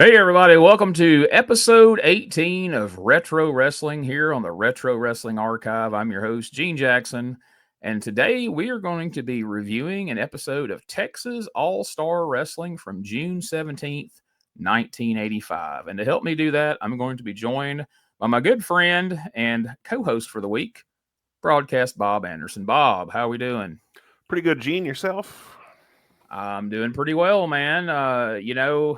Hey, everybody. Welcome to episode 18 of Retro Wrestling here on the Retro Wrestling Archive. I'm your host, Gene Jackson, and today we are going to be reviewing an episode of Texas All-Star Wrestling from June 17th, 1985. And to help me do that, I'm going to be joined by my good friend and co-host for the week, Broadcast Bob Anderson. Bob, how are we doing? Pretty good, Gene. Yourself? I'm doing pretty well, man.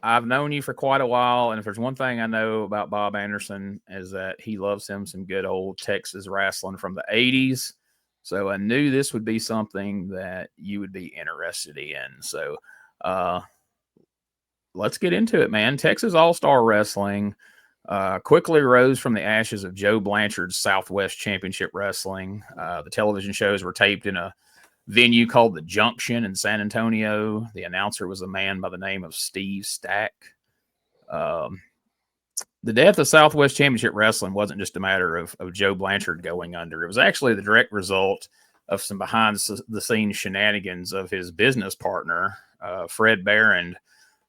I've known you for quite a while, and if there's one thing I know about Bob Anderson is that he loves him some good old Texas wrestling from the 80s. So I knew this would be something that you would be interested in. So let's get into it, man. Texas All-Star Wrestling quickly rose from the ashes of Joe Blanchard's Southwest Championship Wrestling. The television shows were taped in a venue called the Junction in San Antonio. The announcer was a man by the name of Steve Stack. The death of Southwest Championship Wrestling wasn't just a matter of Joe Blanchard going under. It was actually the direct result of some behind-the-scenes shenanigans of his business partner, Fred Barron,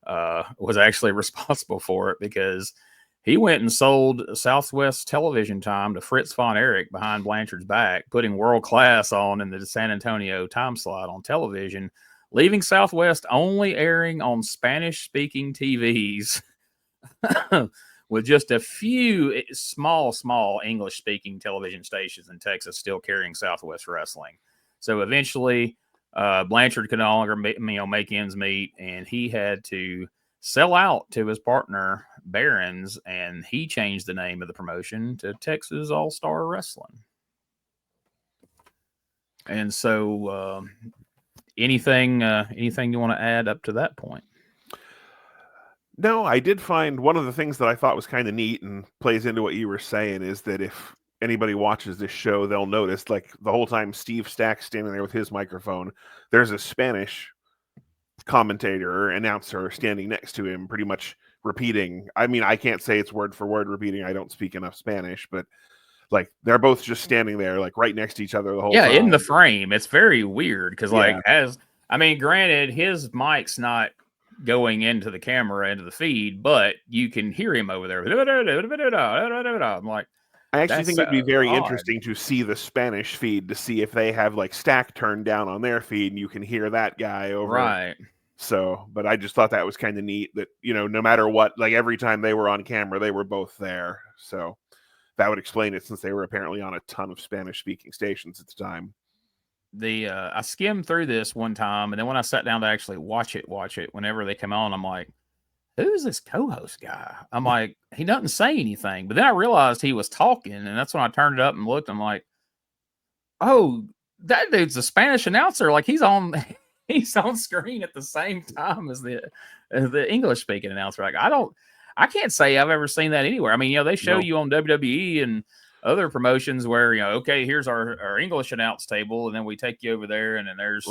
was actually responsible for it because he went and sold Southwest television time to Fritz von Erich behind Blanchard's back, putting World Class on in the San Antonio time slot on television, leaving Southwest only airing on Spanish-speaking TVs with just a few small English-speaking television stations in Texas still carrying Southwest wrestling. So eventually, Blanchard could no longer make ends meet, and he had to sell out to his partner Barron's, and he changed the name of the promotion to Texas All-Star Wrestling. And so anything you want to add up to that point? No, I did find one of the things that I thought was kind of neat and plays into what you were saying is that if anybody watches this show, they'll notice like the whole time Steve Stack's standing there with his microphone, there's a Spanish commentator or announcer standing next to him pretty much repeating. I mean, I can't say it's word for word repeating. I don't speak enough Spanish, but like they're both just standing there like right next to each other the whole time. Yeah, in the frame. It's very weird because granted, his mic's not going into the camera, into the feed, but you can hear him over there. I'm like, I actually think it'd be very odd. interesting to see the Spanish feed to see if they have like Stack turned down on their feed and you can hear that guy over. Right. So, but I just thought that was kind of neat that, you know, no matter what, like every time they were on camera, they were both there. So that would explain it since they were apparently on a ton of Spanish speaking stations at the time. I skimmed through this one time, and then when I sat down to actually watch it, whenever they come on, I'm like, who's this co-host guy? I'm like, he doesn't say anything. But then I realized he was talking, and that's when I turned it up and looked. I'm like, oh, that dude's a Spanish announcer. Like he's on screen at the same time as the English speaking announcer. Like I can't say I've ever seen that anywhere. I mean, they show you on WWE and other promotions where, okay, here's our English announce table, and then we take you over there, and then there's,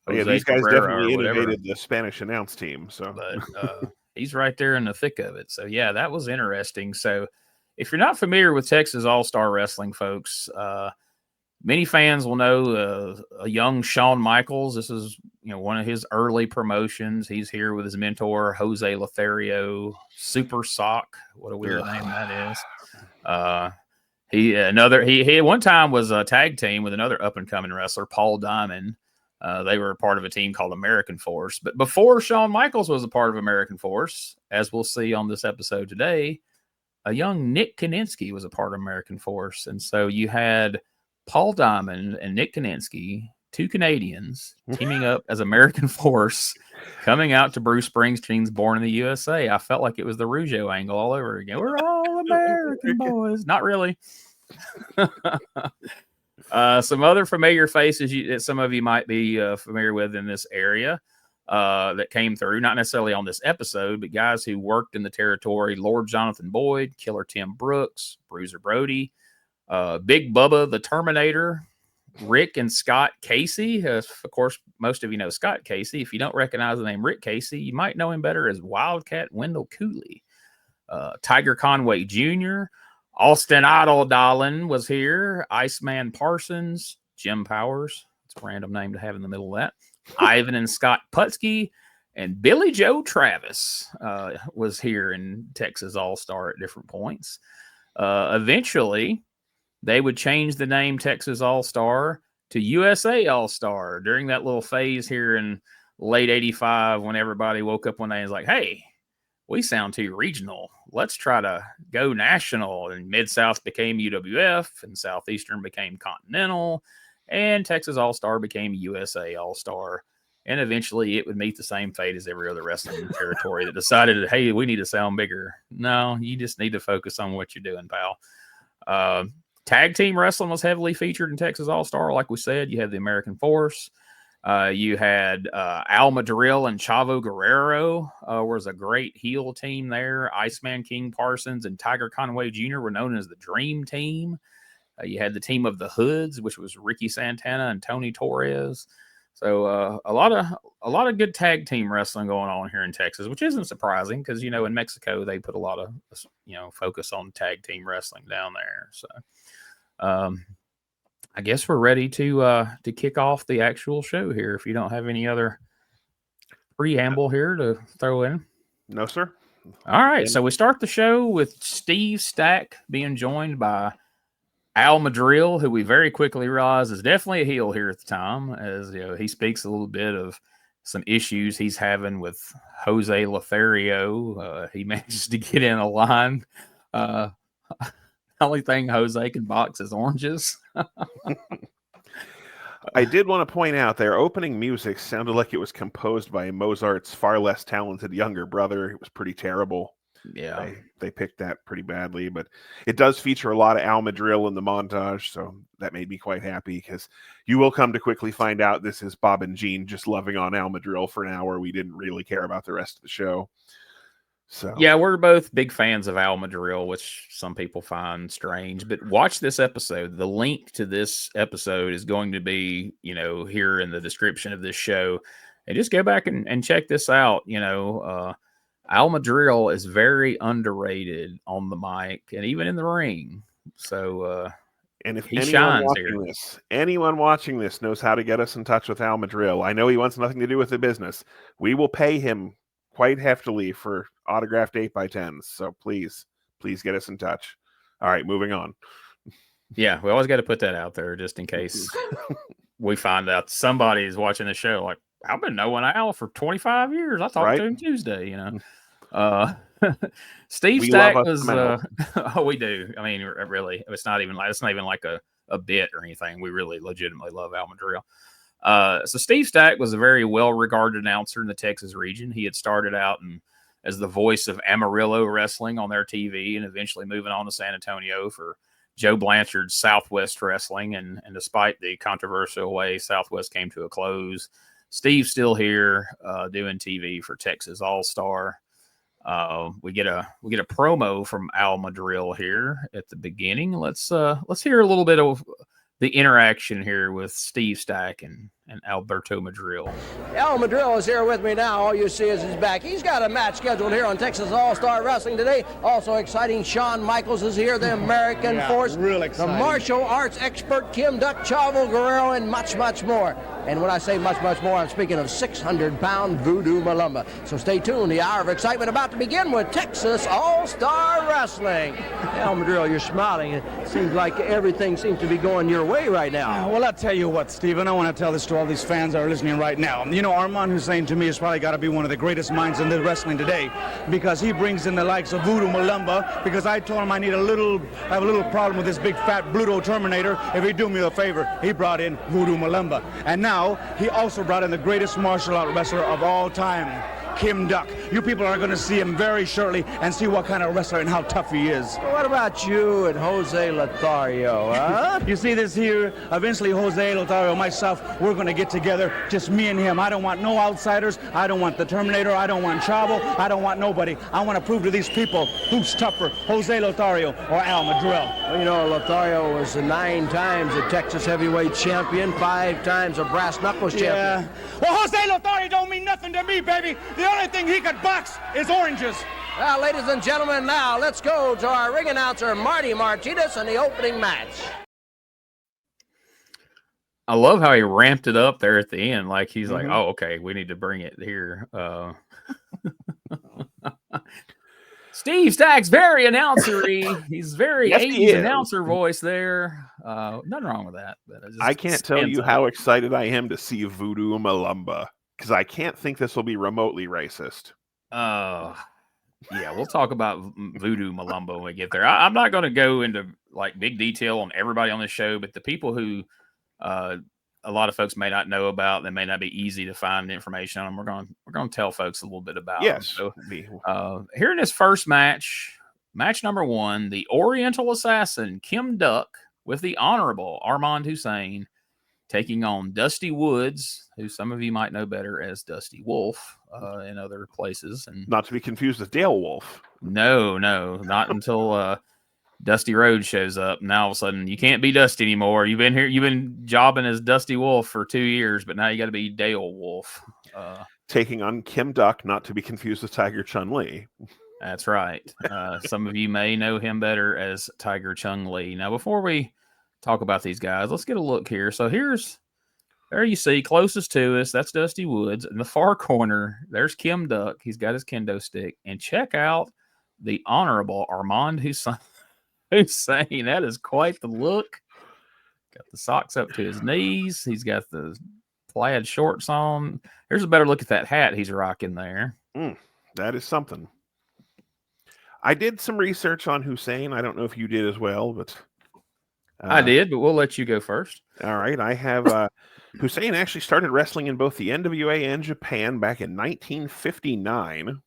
yeah, these guys definitely innovated the Spanish announce team. So, but he's right there in the thick of it. So yeah, that was interesting. So if you're not familiar with Texas All-Star Wrestling, folks, many fans will know a young Shawn Michaels. This is, one of his early promotions. He's here with his mentor, Jose Lothario, Super Sock. What a weird name that is. He at one time was a tag team with another up-and-coming wrestler, Paul Diamond. They were a part of a team called American Force. But before Shawn Michaels was a part of American Force, as we'll see on this episode today, a young Nick Kaninsky was a part of American Force. And so you had Paul Diamond and Nick Kaninsky, two Canadians, teaming up as American Force, coming out to Bruce Springsteen's Born in the USA. I felt like it was the Rougeau angle all over again. We're all American boys. Not really. Some other familiar faces that some of you might be familiar with in this area that came through, not necessarily on this episode, but guys who worked in the territory: Lord Jonathan Boyd, Killer Tim Brooks, Bruiser Brody, Big Bubba the Terminator, Rick and Scott Casey. Of course, most of you know Scott Casey. If you don't recognize the name Rick Casey, you might know him better as Wildcat Wendell Cooley. Tiger Conway Jr., Austin Idol Dolan was here. Iceman Parsons, Jim Powers. It's a random name to have in the middle of that. Ivan and Scott Putski, And Billy Joe Travis was here in Texas All-Star at different points. Eventually, they would change the name Texas All-Star to USA All-Star during that little phase here in late 85 when everybody woke up one day and was like, hey, we sound too regional. Let's try to go national. And Mid-South became UWF and Southeastern became Continental and Texas All-Star became USA All-Star. And eventually it would meet the same fate as every other wrestling territory that decided, hey, we need to sound bigger. No, you just need to focus on what you're doing, pal. Tag team wrestling was heavily featured in Texas All-Star. Like we said, you had the American Force. You had Al Madril and Chavo Guerrero was a great heel team there. Iceman King Parsons and Tiger Conway Jr. were known as the Dream Team. You had the team of the Hoods, which was Ricky Santana and Tony Torres. So a lot of good tag team wrestling going on here in Texas, which isn't surprising because, in Mexico, they put a lot of, focus on tag team wrestling down there. So I guess we're ready to kick off the actual show here. If you don't have any other preamble here to throw in. No, sir. All right. So we start the show with Steve Stack being joined by Al Madril, who we very quickly realized is definitely a heel here at the time, as he speaks a little bit of some issues he's having with Jose Lothario. He manages to get in a line. The only thing Jose can box is oranges. I did want to point out their opening music sounded like it was composed by Mozart's far less talented younger brother. It was pretty terrible. Yeah, they picked that pretty badly, but it does feature a lot of Al Madril in the montage, so that made me quite happy because you will come to quickly find out this is Bob and Gene just loving on Al Madril for an hour. We didn't really care about the rest of the show. So yeah, we're both big fans of Al Madril, which some people find strange. But watch this episode. The link to this episode is going to be, here in the description of this show, and just go back and check this out. Al Madril is very underrated on the mic and even in the ring. So, and if anyone watching this knows how to get us in touch with Al Madril, I know he wants nothing to do with the business. We will pay him quite heftily for autographed 8x10s. So please get us in touch. All right, moving on. Yeah, we always got to put that out there just in case we find out somebody is watching the show. Like, I've been knowing Al for 25 years. I talked to him Tuesday, Steve Stack was we do. I mean, really, it's not even like a bit or anything. We really legitimately love Al Madril. So Steve Stack was a very well-regarded announcer in the Texas region. He had started out as the voice of Amarillo Wrestling on their TV and eventually moving on to San Antonio for Joe Blanchard's Southwest Wrestling. And despite the controversial way Southwest came to a close, Steve's still here doing TV for Texas All-Star. We get a promo from Al Madril here at the beginning. Let's hear a little bit of the interaction here with Steve Stack and Alberto Madril. Al Madril is here with me now. All you see is his back. He's got a match scheduled here on Texas All-Star Wrestling today. Also exciting, Shawn Michaels is here, the American Force, real exciting. The martial arts expert Kim Duck, Chavo Guerrero, and much, much more. And when I say much, much more, I'm speaking of 600-pound Voodoo Malumbo. So stay tuned. The hour of excitement about to begin with Texas All-Star Wrestling. Al Madril, you're smiling. It seems like everything seems to be going your way right now. Well, I'll tell you what, Stephen, I want to tell this to all these fans that are listening right now. Armand Hussein, to me, has probably got to be one of the greatest minds in the wrestling today because he brings in the likes of Voodoo Malumbo, because I told him I have a little problem with this big fat Bluto Terminator. If he'd do me a favor, he brought in Voodoo Malumbo. And now he also brought in the greatest martial art wrestler of all time, Kim Duck. You people are going to see him very shortly and see what kind of wrestler and how tough he is. Well, what about you and Jose Lothario, huh? You see this here? Eventually, Jose Lothario, myself, we're going to get together, just me and him. I don't want no outsiders. I don't want the Terminator. I don't want Chavo. I don't want nobody. I want to prove to these people who's tougher, Jose Lothario or Al Madril. Well, Lothario was 9 times a Texas heavyweight champion, 5 times a brass knuckles champion. Yeah. Well, Jose Lothario don't mean nothing to me, baby. The only thing he could box is oranges. Well, ladies and gentlemen, now let's go to our ring announcer, Marty Martinez, in the opening match. I love how he ramped it up there at the end. Like he's like, Mhm. oh, okay, we need to bring it here. Steve Stack's very announcery. He's very Yes, he 80s is. announcer voice there. Nothing wrong with that. But it just I can't tell stands you out. how excited I am to see Voodoo Malumbo, because I can't think this will be remotely racist. Yeah, we'll talk about Voodoo Malumbo when we get there. I'm not going to go into like big detail on everybody on this show, but the people who a lot of folks may not know about, that may not be easy to find information on, we're going to tell folks a little bit about. Yes. Them. So, here in this first match number 1, the Oriental assassin Kim Duck with the Honorable Armand Hussein taking on Dusty Woods, who some of you might know better as Dusty Wolf in other places. And not to be confused with Dale Wolf. No, not until Dusty Rhodes shows up. Now all of a sudden you can't be Dusty anymore. You've been jobbing as Dusty Wolf for 2 years, but now you got to be Dale Wolf. Taking on Kim Duck, not to be confused with Tiger Chung Lee. That's right. Some of you may know him better as Tiger Chung Lee. Now, before we talk about these guys, let's get a look here. So there you see, closest to us, that's Dusty Woods. In the far corner, there's Kim Duck. He's got his kendo stick. And check out the Honorable Armand Hussein. That is quite the look. Got the socks up to his knees. He's got the plaid shorts on. Here's a better look at that hat he's rocking there. That is something. I did some research on Hussein. I don't know if you did as well, but... I did, but we'll let you go first. All right. I have Hussein actually started wrestling in both the NWA and Japan back in 1959.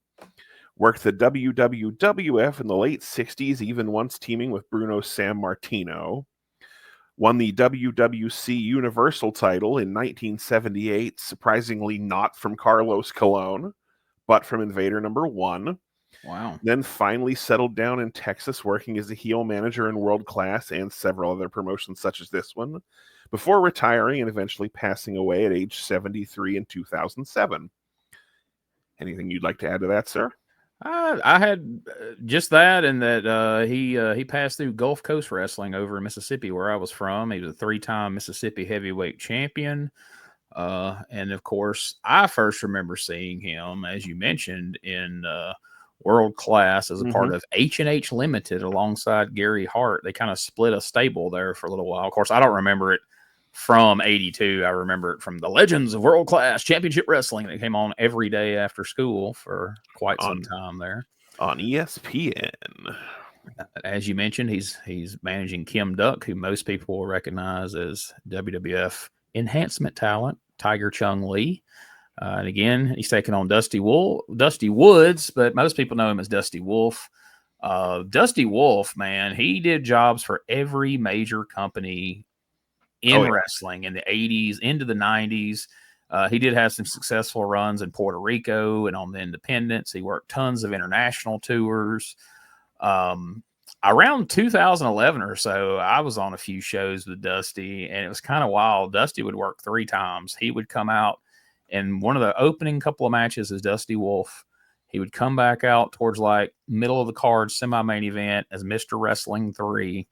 Worked the WWF in the late 60s, even once teaming with Bruno Sammartino. Won the WWC Universal title in 1978, surprisingly not from Carlos Colon, but from Invader number 1. Wow. Then finally settled down in Texas, working as a heel manager in World Class and several other promotions such as this one, before retiring and eventually passing away at age 73 in 2007. Anything you'd like to add to that, sir? I had just that, and that he passed through Gulf Coast Wrestling over in Mississippi, where I was from. He was a 3-time Mississippi heavyweight champion. And of course, I first remember seeing him, as you mentioned, in World Class as a part of H&H Limited alongside Gary Hart. They kind of split a stable there for a little while. Of course, I don't remember it from 82. I remember it from the Legends of World Class Championship Wrestling that came on every day after school for quite some time there. On ESPN. As you mentioned, he's managing Kim Duck, who most people will recognize as WWF enhancement talent, Tiger Chung Lee. And again, he's taking on Dusty Woods, but most people know him as Dusty Wolf. Dusty Wolf, man, he did jobs for every major company in wrestling in the 80s into the 90s. He did have some successful runs in Puerto Rico and on the independents. He worked tons of international tours. Around 2011 or so, I was on a few shows with Dusty, and it was kind of wild. Dusty would work 3 times. He would come out in one of the opening couple of matches as Dusty Wolf. He would come back out towards like middle of the card, semi-main event as Mr. Wrestling 3.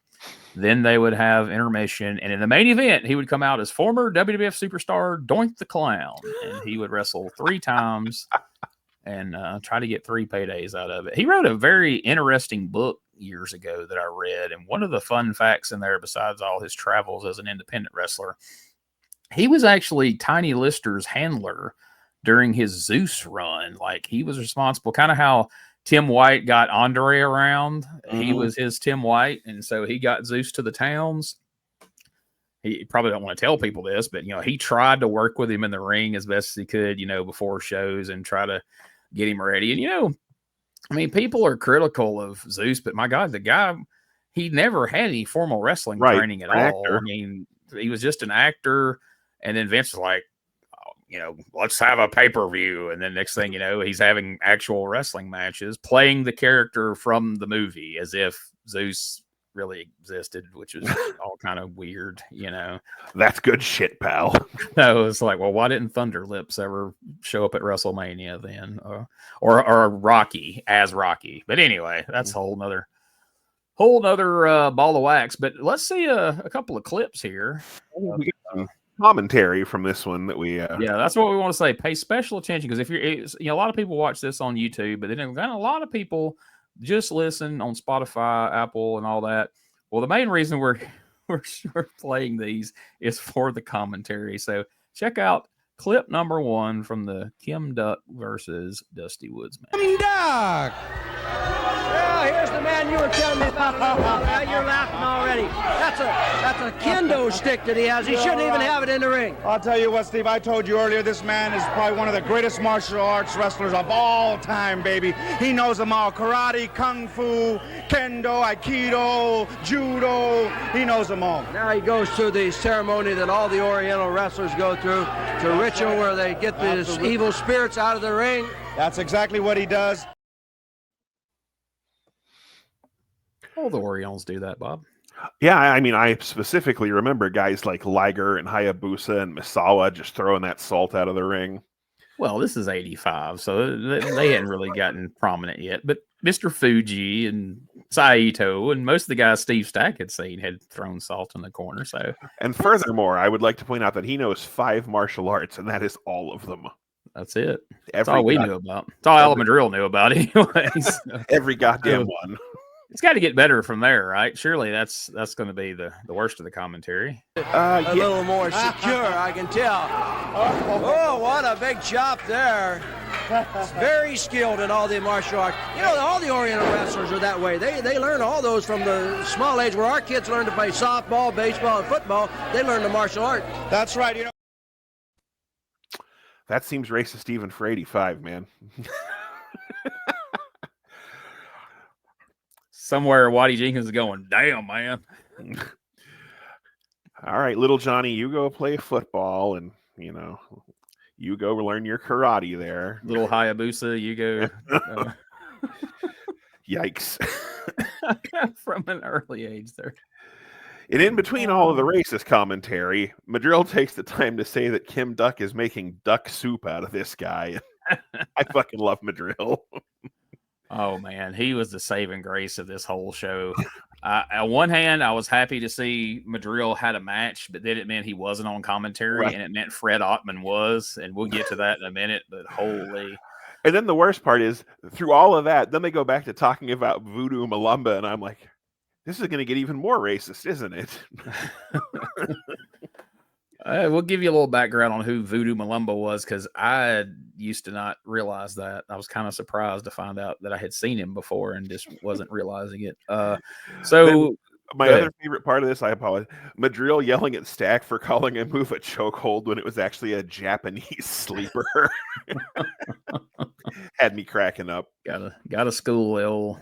Then they would have intermission, and in the main event, he would come out as former WWF superstar Doink the Clown, and he would wrestle 3 times and try to get 3 paydays out of it. He wrote a very interesting book years ago that I read, and one of the fun facts in there, besides all his travels as an independent wrestler, he was actually Tiny Lister's handler during his Zeus run. Like, he was responsible, kind of how Tim White got Andre around. He was his Tim White, and so he got Zeus to the towns. He probably don't want to tell people this, but, he tried to work with him in the ring as best as he could, before shows and try to get him ready. And, people are critical of Zeus, but my God, the guy, he never had any formal wrestling training at all. I mean, he was just an actor. And then Vince was like, let's have a pay-per-view. And then next thing you know, he's having actual wrestling matches, playing the character from the movie as if Zeus really existed, which is all kind of weird, That's good shit, pal. No, it's like, well, why didn't Thunder Lips ever show up at WrestleMania then? Or Rocky as Rocky. But anyway, that's a whole nother ball of wax. But let's see a couple of clips here. commentary from this one that we. Yeah, that's what we want to say. Pay special attention because if a lot of people watch this on YouTube, but then a lot of people just listen on Spotify, Apple, and all that. Well, the main reason we're playing these is for the commentary. So check out clip number 1 from the Kim Duck versus Dusty Woods match. Kim Duck! Well, here's the man you were telling me about. Now you're laughing already. That's a kendo stick that he has. He shouldn't even have it in the ring. I'll tell you what, Steve, I told you earlier, this man is probably one of the greatest martial arts wrestlers of all time, baby. He knows them all. Karate, Kung Fu, Kendo, Aikido, Judo. He knows them all. Now he goes through the ceremony that all the Oriental wrestlers go through, the ritual where they get these evil spirits out of the ring. That's exactly what he does. All the Orientals do that, Bob. Yeah, I mean, I specifically remember guys like Liger and Hayabusa and Misawa just throwing that salt out of the ring. Well, this is 85, so they hadn't really gotten prominent yet. But Mr. Fuji and Saito and most of the guys Steve Stack had seen had thrown salt in the corner. So, and furthermore, I would like to point out that he knows 5 martial arts, and that is all of them. That's it. That's all we knew about. That's all Alberto Madril knew about, anyways. Every goddamn one. It's got to get better from there, right? Surely that's going to be the worst of the commentary. A little more secure, I can tell. Oh, what a big chop there. Very skilled in all the martial arts. You know, all the Oriental wrestlers are that way. They learn all those from the small age where our kids learn to play softball, baseball, and football. They learn the martial arts. That's right. You know, that seems racist even for 85, man. Somewhere Waddy Jenkins is going, damn, man. All right, little Johnny, you go play football and, you go learn your karate there. Little Hayabusa, you go. Yikes. From an early age there. And in between all of the racist commentary, Madril takes the time to say that Kim Duck is making duck soup out of this guy. I fucking love Madril. Oh, man, he was the saving grace of this whole show. On one hand, I was happy to see Madril had a match, but then it meant he wasn't on commentary, right. And it meant Fred Ottman was, and we'll get to that in a minute, but holy. And then the worst part is, through all of that, then they go back to talking about Voodoo Malumbo, and I'm like, this is going to get even more racist, isn't it? We'll give you a little background on who Voodoo Malumbo was, because I used to not realize that. I was kind of surprised to find out that I had seen him before and just wasn't realizing it. So my other favorite part of this, I apologize, Madril yelling at Stack for calling a move a chokehold when it was actually a Japanese sleeper. Had me cracking up. Got a school ill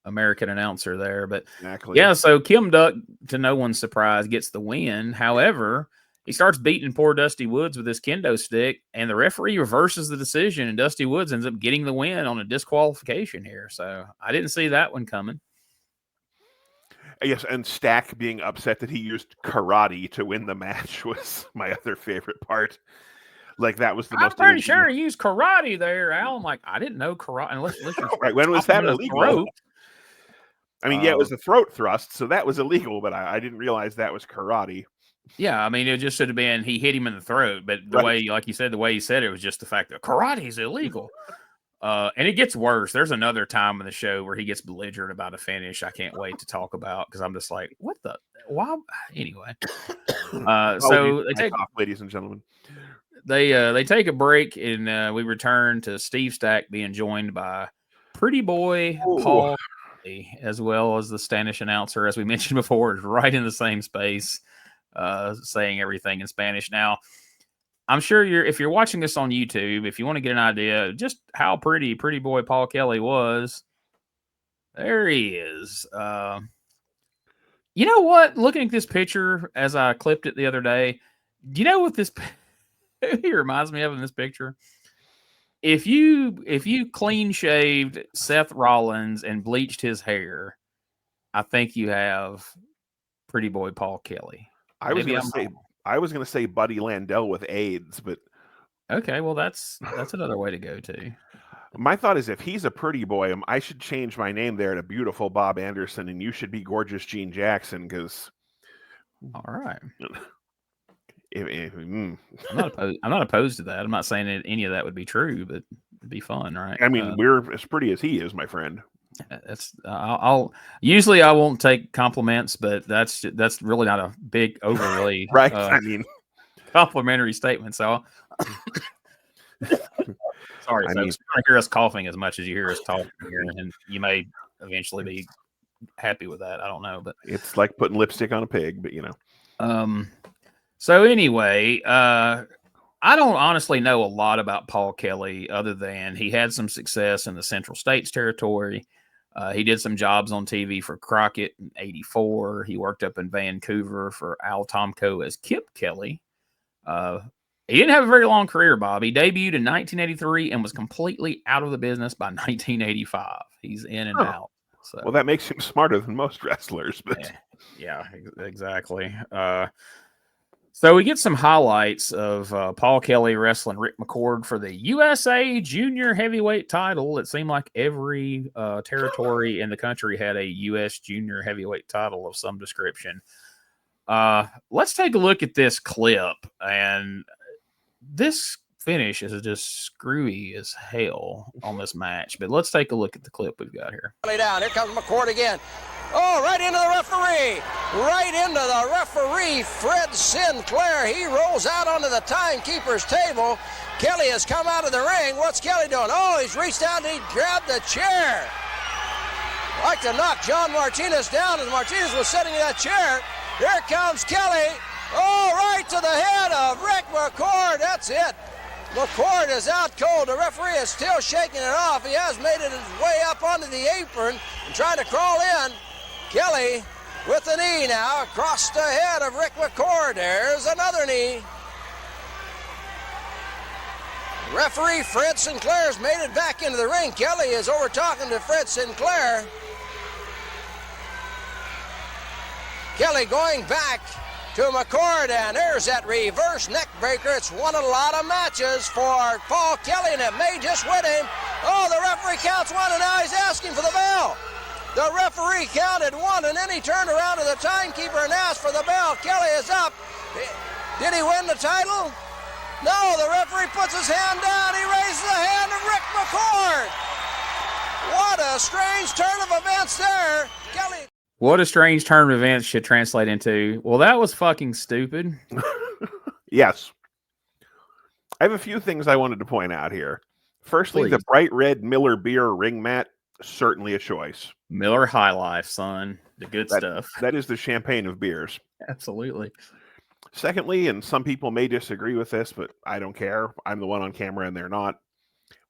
American announcer there, but exactly. Yeah. So Kim Duck, to no one's surprise, gets the win. However, he starts beating poor Dusty Woods with his kendo stick, and the referee reverses the decision, and Dusty Woods ends up getting the win on a disqualification here. So I didn't see that one coming. Yes, and Stack being upset that he used karate to win the match was my other favorite part. Like, that was the most... I'm pretty sure he used karate there, Al. I'm like, I didn't know karate. Unless right, when was that illegal? I mean, yeah, it was a throat thrust, so that was illegal, but I didn't realize that was karate. Yeah, I mean, it just should have been he hit him in the throat, but the way, like you said, the way he said it was just the fact that karate is illegal. And it gets worse. There's another time in the show where he gets belligerent about a finish I can't wait to talk about, because I'm just like, what the? Why? Anyway. So they take off, ladies and gentlemen. They take a break, and we return to Steve Stack being joined by Pretty Boy Paul, as well as the Spanish announcer, as we mentioned before, is right in the same space. Saying everything in Spanish. Now, I'm sure if you're watching this on YouTube, if you want to get an idea of just how pretty boy Paul Kelly was, there he is. You know what? Looking at this picture as I clipped it the other day, do you know what this he reminds me of in this picture? If you clean shaved Seth Rollins and bleached his hair, I think you have pretty boy Paul Kelly. I was going to say Buddy Landell with AIDS, but okay, well that's another way to go too. My thought is, if he's a pretty boy, I should change my name there to Beautiful Bob Anderson, and you should be Gorgeous Gene Jackson, because all right, I'm not opposed to that. I'm not saying that any of that would be true, but it'd be fun, right? I mean, we're as pretty as he is, my friend. That's I'll usually I won't take compliments, but that's really not a big overly right. I mean, complimentary statement. So sorry, folks. You're gonna hear us coughing as much as you hear us talking here, and you may eventually be happy with that. I don't know, but it's like putting lipstick on a pig, but you know. So anyway, I don't honestly know a lot about Paul Kelly other than he had some success in the Central States territory. He did some jobs on TV for Crockett in '84. He worked up in Vancouver for Al Tomko as Kip Kelly. He didn't have a very long career, Bob. He debuted in 1983 and was completely out of the business by 1985. He's in and out. So, well, that makes him smarter than most wrestlers. But yeah, exactly. So we get some highlights of Paul Kelly wrestling Rick McCord for the USA Junior Heavyweight title. It seemed like every territory in the country had a U.S. Junior Heavyweight title of some description. Let's take a look at this clip. And this finish is just screwy as hell on this match. But let's take a look at the clip we've got here. Down. Here comes McCord again. Oh, right into the referee. Right into the referee, Fred Sinclair. He rolls out onto the timekeeper's table. Kelly has come out of the ring. What's Kelly doing? Oh, he's reached out and he grabbed the chair. Like to knock John Martinez down as Martinez was sitting in that chair. Here comes Kelly. Oh, right to the head of Rick McCord. That's it. McCord is out cold. The referee is still shaking it off. He has made it his way up onto the apron and trying to crawl in. Kelly with the knee now across the head of Rick McCord. There's another knee. Referee Fred Sinclair's made it back into the ring. Kelly is over talking to Fred Sinclair. Kelly going back to McCord, and there's that reverse neck breaker. It's won a lot of matches for Paul Kelly, and it may just win him. Oh, the referee counts one, and now he's asking for the bell. The referee counted one, and then he turned around to the timekeeper and asked for the bell. Kelly is up. Did he win the title? No, the referee puts his hand down. He raises the hand of Rick McCord. What a strange turn of events there. Kelly. What a strange turn of events should translate into, well, that was fucking stupid. Yes. I have a few things I wanted to point out here. Firstly, Please. The bright red Miller beer ring mat, certainly a choice. Miller High Life, son. The good stuff. That is the champagne of beers. Absolutely. Secondly, and some people may disagree with this, but I don't care. I'm the one on camera and they're not.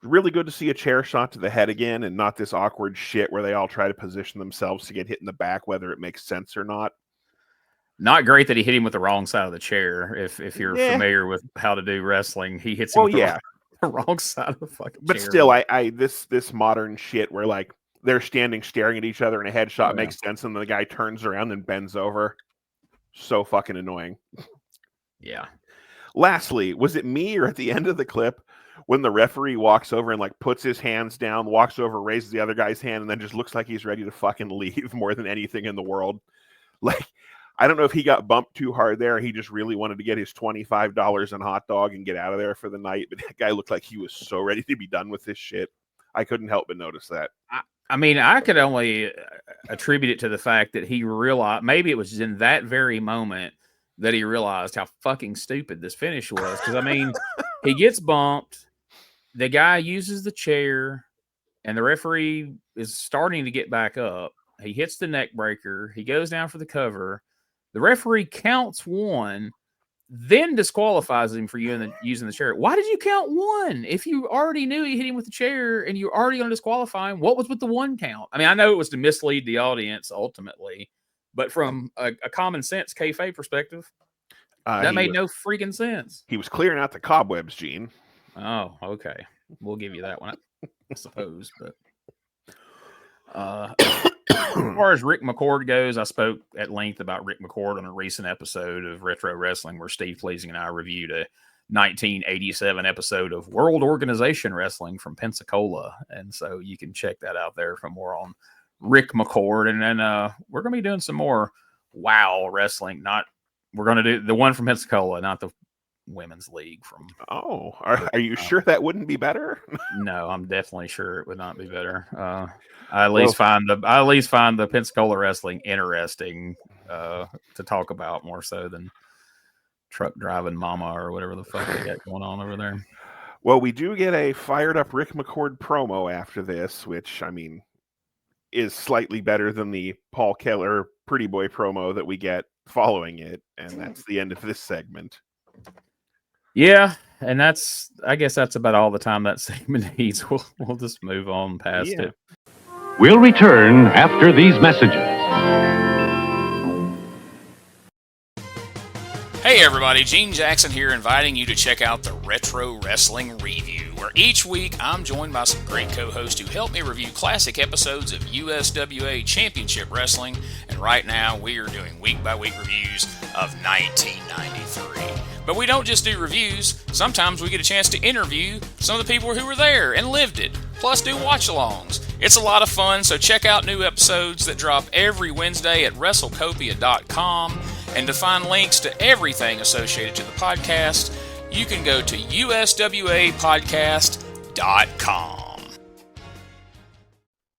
Really good to see a chair shot to the head again and not this awkward shit where they all try to position themselves to get hit in the back, whether it makes sense or not. Not great that he hit him with the wrong side of the chair. If you're familiar with how to do wrestling, he hits him with the wrong side of the fucking but chair. Still, I this modern shit where like they're standing staring at each other and a headshot makes sense and the guy turns around and bends over. So fucking annoying. Yeah. Lastly, was it me or at the end of the clip when the referee walks over and like puts his hands down, walks over, raises the other guy's hand, and then just looks like he's ready to fucking leave more than anything in the world? Like, I don't know if he got bumped too hard there. He just really wanted to get his $25 and hot dog and get out of there for the night. But that guy looked like he was so ready to be done with this shit. I couldn't help but notice that. I mean, I could only attribute it to the fact that he realized, maybe it was in that very moment that he realized how fucking stupid this finish was. Because, I mean, he gets bumped, the guy uses the chair, and the referee is starting to get back up. He hits the neck breaker. He goes down for the cover. The referee counts one, then disqualifies him for using the chair. Why did you count one? If you already knew he hit him with the chair and you're already going to disqualify him, what was with the one count? I mean, I know it was to mislead the audience ultimately, but from a common sense kayfabe perspective, that made no freaking sense. He was clearing out the cobwebs, Gene. Oh, okay. We'll give you that one, I suppose. But as far as Rick McCord goes, I spoke at length about Rick McCord on a recent episode of Retro Wrestling where Steve Pleasing and I reviewed a 1987 episode of World Organization Wrestling from Pensacola. And so you can check that out there for more on Rick McCord. And then we're going to be doing some more WOW wrestling, not we're going to do the one from Pensacola, not the women's league from. Oh, are you sure that wouldn't be better? No, I'm definitely sure it would not be better. I at least find the Pensacola wrestling interesting to talk about more so than truck driving mama or whatever the fuck they got going on over there. Well, we do get a fired up Rick McCord promo after this, which I mean is slightly better than the Paul Keller Pretty Boy promo that we get following it, and that's the end of this segment. Yeah, and I guess that's about all the time that segment needs. We'll just move on past it. We'll return after these messages. Hey everybody, Gene Jackson here, inviting you to check out the Retro Wrestling Review, where each week I'm joined by some great co-hosts who help me review classic episodes of USWA Championship Wrestling, and right now we are doing week-by-week reviews of 1993. But we don't just do reviews, sometimes we get a chance to interview some of the people who were there and lived it, plus do watch-alongs. It's a lot of fun, so check out new episodes that drop every Wednesday at WrestleCopia.com. And to find links to everything associated to the podcast, you can go to uswapodcast.com.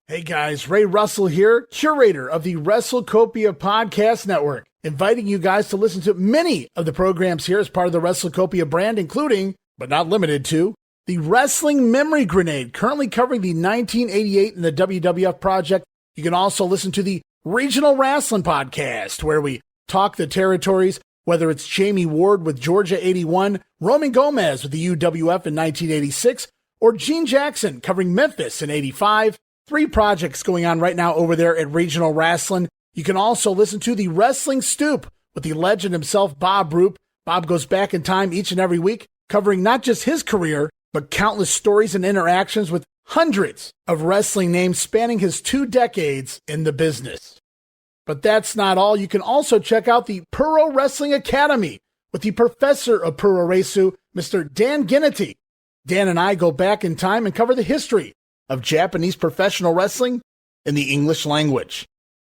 Hey guys, Ray Russell here, curator of the WrestleCopia Podcast Network, inviting you guys to listen to many of the programs here as part of the WrestleCopia brand, including, but not limited to, the Wrestling Memory Grenade, currently covering the 1988 and the WWF project. You can also listen to the Regional Wrestling Podcast, where we talk the territories, whether it's Jamie Ward with Georgia 81, Roman Gomez with the UWF in 1986, or Gene Jackson covering Memphis in 85. 3 projects going on right now over there at Regional Wrestling. You can also listen to the Wrestling Stoop with the legend himself, Bob Roop. Bob goes back in time each and every week, covering not just his career, but countless stories and interactions with hundreds of wrestling names spanning his 2 decades in the business. But that's not all. You can also check out the Puro Wrestling Academy with the professor of Puro Resu, Mr. Dan Ginnity. Dan and I go back in time and cover the history of Japanese professional wrestling in the English language.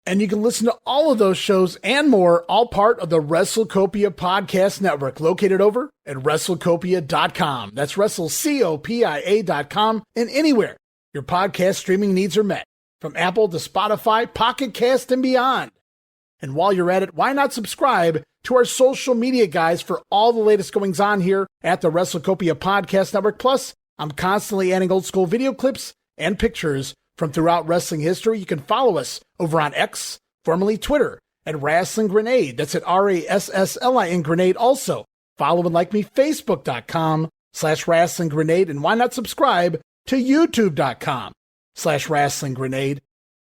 And you can listen to all of those shows and more, all part of the WrestleCopia Podcast Network, located over at WrestleCopia.com. That's WrestleCopia.com, and anywhere your podcast streaming needs are met, from Apple to Spotify, Pocket Cast, and beyond. And while you're at it, why not subscribe to our social media guys for all the latest goings on here at the WrestleCopia Podcast Network. Plus, I'm constantly adding old school video clips and pictures from throughout wrestling history. You can follow us over on X, formerly Twitter, at Wrestling Grenade. That's at RASSLIN Grenade. Also, follow and like me, Facebook.com/Wrestling Grenade. And why not subscribe to YouTube.com/Wrestling Grenade.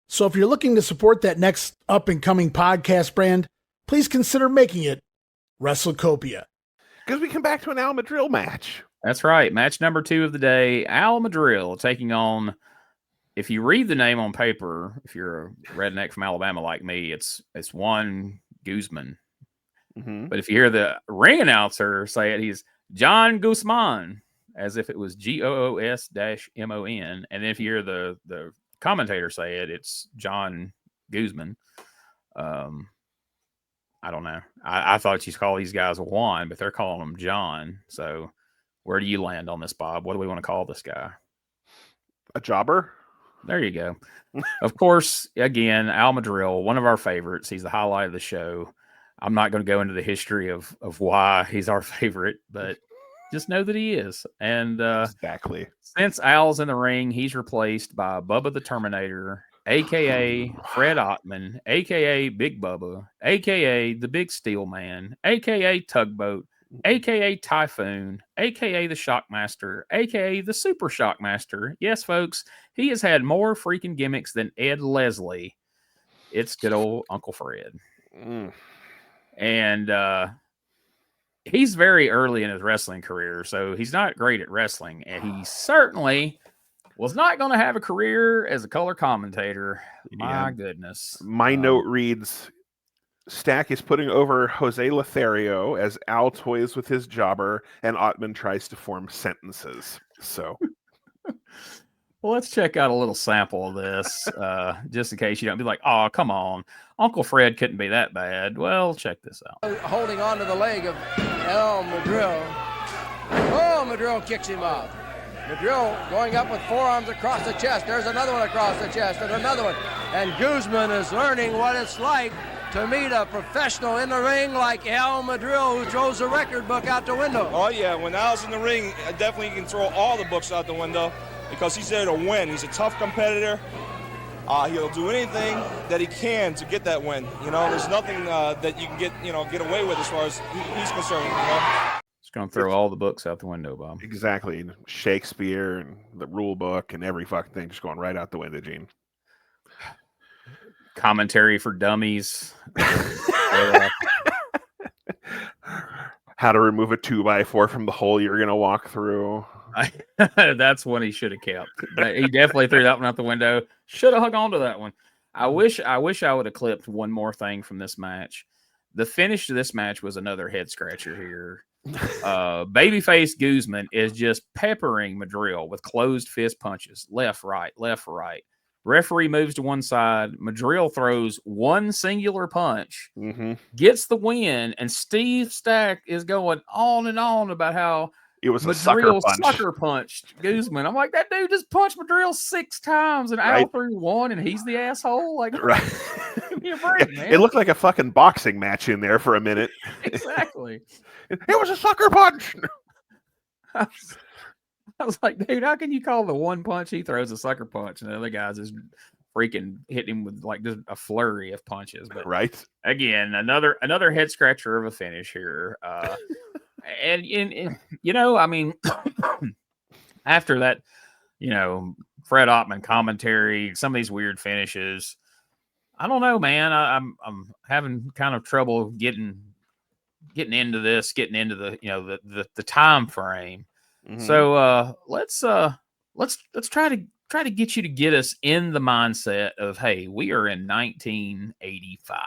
So if you're looking to support that next up-and-coming podcast brand, please consider making it WrestleCopia. Because we come back to an Al Madril match. That's right. Match number 2 of the day, Al Madril taking on, if you read the name on paper, if you're a redneck from Alabama like me, it's Juan Guzman. Mm-hmm. But if you hear the ring announcer say it, he's John Guzman, as if it was GOOS-MON. And then if you hear the commentator say it, it's John Guzman. I don't know. I thought you'd call these guys Juan, but they're calling him John. So where do you land on this, Bob? What do we want to call this guy? A jobber? There you go. Of course, again, Al Madril, one of our favorites. He's the highlight of the show. I'm not going to go into the history of why he's our favorite, but just know that he is. And exactly. Since Al's in the ring, he's replaced by Bubba the Terminator, a.k.a. Fred Ottman, a.k.a. Big Bubba, a.k.a. the Big Steel Man, a.k.a. Tugboat, a.k.a. Typhoon, a.k.a. the Shockmaster, a.k.a. the Super Shockmaster. Yes, folks, he has had more freaking gimmicks than Ed Leslie. It's good old Uncle Fred. And he's very early in his wrestling career, so he's not great at wrestling, and he certainly was not going to have a career as a color commentator. My goodness. My note reads, Stack is putting over Jose Lothario as Al toys with his jobber, and Ottman tries to form sentences. So, Well, let's check out a little sample of this, just in case you don't be like, oh, come on. Uncle Fred couldn't be that bad. Well, check this out. Holding on to the leg of El Madril. Oh, Madril kicks him out. Madril going up with forearms across the chest. There's another one across the chest and another one. And Guzman is learning what it's like to meet a professional in the ring like El Madril, who throws the record book out the window. Oh, yeah. When Al's in the ring, I definitely can throw all the books out the window because he's there to win. He's a tough competitor. He'll do anything that he can to get that win. You know, there's nothing that you can get away with as far as he's concerned. You know? Just going to throw all the books out the window, Bob. Exactly. Shakespeare and the rule book and every fucking thing just going right out the window, Gene. Commentary for dummies. How to remove a 2x4 from the hole you're going to walk through. That's one he should have kept. He definitely threw that one out the window. Should have hung on to that one. I wish I would have clipped one more thing from this match. The finish to this match was another head scratcher here. Babyface Guzman is just peppering Madril with closed fist punches. Left, right, left, right. Referee moves to one side. Madril throws one singular punch, gets the win, and Steve Stack is going on and on about how it was a sucker punched Guzman. I'm like, that dude just punched Madril 6 times and Al threw one, and he's the asshole. Like, right? Give me a break, man. It looked like a fucking boxing match in there for a minute. Exactly. It was a sucker punch. I was like, dude, how can you call the one punch he throws a sucker punch, and the other guys just freaking hit him with like just a flurry of punches? But right, again, another head scratcher of a finish here. And you know, I mean, after that, you know, Fred Ottman commentary, some of these weird finishes, I don't know, man. I'm having kind of trouble getting into this, getting into the, you know, the time frame. So let's try to get you to get us in the mindset of, hey, we are in 1985.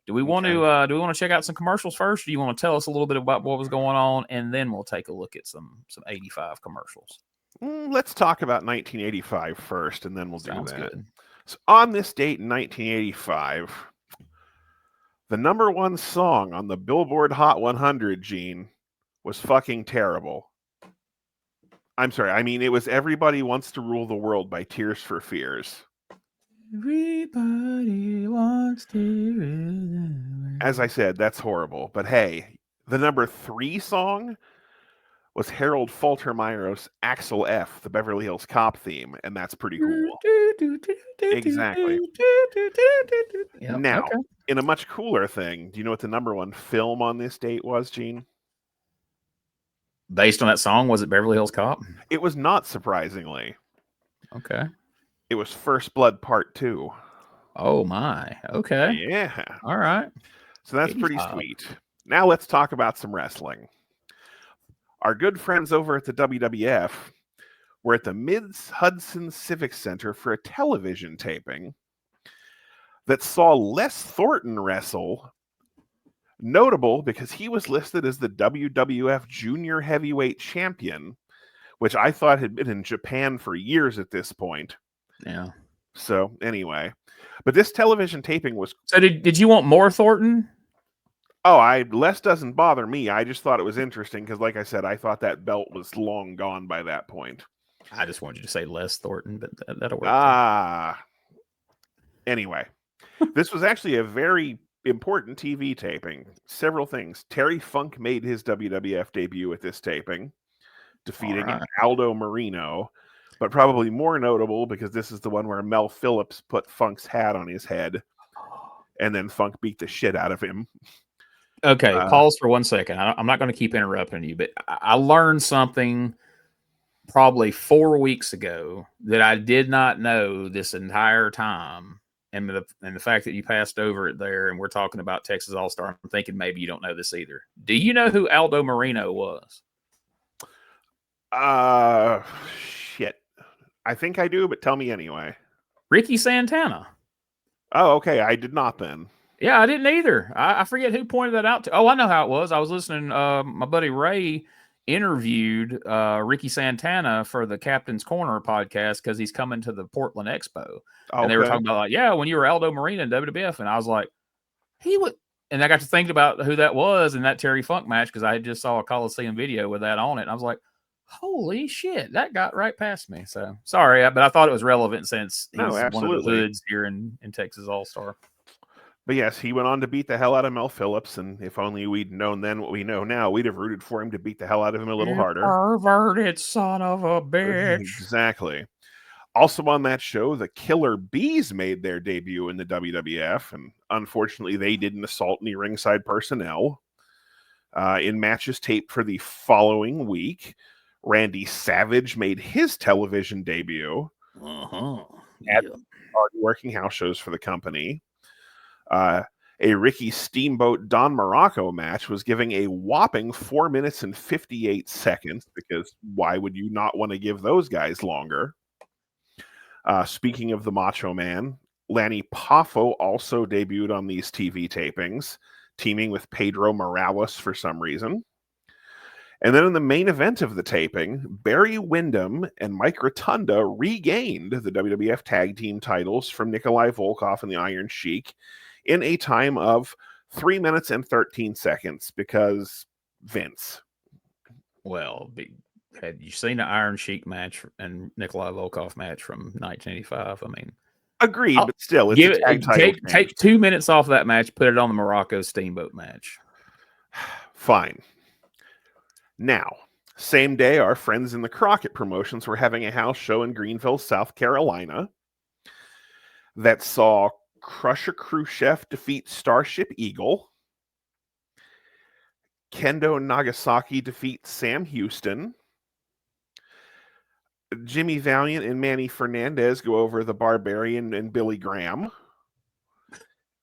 Do we want to check out some commercials first, or do you want to tell us a little bit about what was going on, and then we'll take a look at some 85 commercials? Let's talk about 1985 first, and then we'll do that. Good. So on this date in 1985, the number one song on the Billboard Hot 100, Gene, was fucking terrible. I'm sorry. I mean, it was Everybody Wants to Rule the World by Tears for Fears. Everybody wants to rule the world. As I said, that's horrible. But hey, the number 3 song was Harold Faltermeyer's Axel F, the Beverly Hills Cop theme, and that's pretty cool. Exactly. Yep. Now, in a much cooler thing, do you know what the number 1 film on this date was, Gene? Based on that song, was it Beverly Hills Cop? It was not, surprisingly. Okay. It was First Blood Part 2. Oh, my. Okay. Yeah. All right. So that's pretty sweet. Now let's talk about some wrestling. Our good friends over at the WWF were at the Mid-Hudson Civic Center for a television taping that saw Les Thornton wrestle. Notable because he was listed as the WWF Junior Heavyweight Champion, which I thought had been in Japan for years at this point. Yeah. So anyway, but this television taping was. So did you want more Thornton? Oh, Les doesn't bother me. I just thought it was interesting because, like I said, I thought that belt was long gone by that point. I just wanted you to say Les Thornton, but that'll work. Anyway, this was actually a very important TV taping. Several things. Terry Funk made his WWF debut at this taping, defeating Aldo Marino. But probably more notable because this is the one where Mel Phillips put Funk's hat on his head, and then Funk beat the shit out of him. Okay, pause for 1 second. I'm not going to keep interrupting you, but I learned something probably 4 weeks ago that I did not know this entire time. And the fact that you passed over it there and we're talking about Texas All-Star, I'm thinking maybe you don't know this either. Do you know who Aldo Marino was? Shit. I think I do, but tell me anyway. Ricky Santana. Oh, okay. I did not then. Yeah, I didn't either. I forget who pointed that out to. Oh, I know how it was. I was listening. My buddy Ray interviewed Ricky Santana for the Captain's Corner podcast because he's coming to the Portland Expo. And they were talking about, like, yeah, when you were Aldo Marina in WWF. And I was like, he would. And I got to think about who that was in that Terry Funk match because I just saw a Coliseum video with that on it. And I was like, holy shit, that got right past me. So sorry, but I thought it was relevant since he's one of the hoods here in Texas All-Star. But yes, he went on to beat the hell out of Mel Phillips, and if only we'd known then what we know now, we'd have rooted for him to beat the hell out of him a little harder. Perverted son of a bitch. Exactly. Also on that show, the Killer Bees made their debut in the WWF, and unfortunately they didn't assault any ringside personnel. In matches taped for the following week, Randy Savage made his television debut at working house shows for the company. A Ricky Steamboat Don Morocco match was giving a whopping 4 minutes and 58 seconds, because why would you not want to give those guys longer? Speaking of the Macho Man, Lanny Poffo also debuted on these TV tapings, teaming with Pedro Morales for some reason. And then in the main event of the taping, Barry Windham and Mike Rotunda regained the WWF Tag Team titles from Nikolai Volkov and the Iron Sheik in a time of 3 minutes and 13 seconds, because Vince. Well, had you seen the Iron Sheik match and Nikolai Volkov match from 1985? I mean, agreed, but still, it's a tag title. Take 2 minutes off that match, put it on the Morocco Steamboat match. Fine. Now, same day, our friends in the Crockett Promotions were having a house show in Greenville, South Carolina, that saw Crusher Khrushchev defeat Starship Eagle, Kendo Nagasaki defeat Sam Houston, Jimmy Valiant and Manny Fernandez go over the Barbarian and Billy Graham.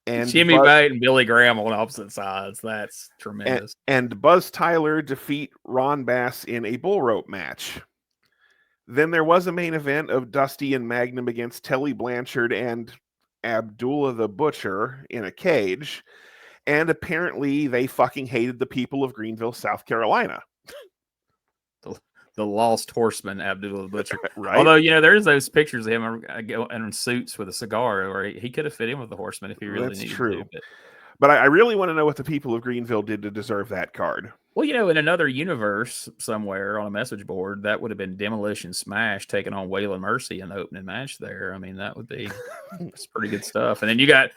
And Jimmy Valiant and Billy Graham on opposite sides. That's tremendous. And Buzz Tyler defeat Ron Bass in a bull rope match. Then there was a main event of Dusty and Magnum against Telly Blanchard and Abdullah the Butcher in a cage. And apparently they fucking hated the people of Greenville, South Carolina. The Lost Horseman, Abdullah the Butcher. Right. Although, there's those pictures of him in suits with a cigar, or he could have fit in with the Horseman if he really needed to. But I really want to know what the people of Greenville did to deserve that card. Well, in another universe somewhere on a message board, that would have been Demolition Smash taking on Waylon Mercy in the opening match there. I mean, that would be that's pretty good stuff. And then you got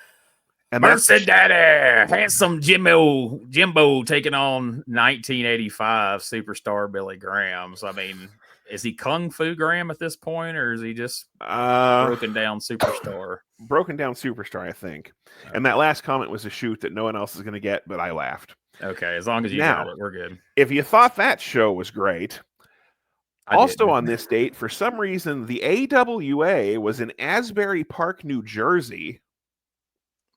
Mercy Daddy, handsome Jimbo taking on 1985 superstar Billy Graham. So, I mean, is he Kung Fu Graham at this point, or is he just broken down superstar? Broken down superstar, I think. Okay. And that last comment was a shoot that no one else is going to get, but I laughed. Okay, as long as you got it, we're good. If you thought that show was great, also on this date, for some reason, the AWA was in Asbury Park, New Jersey.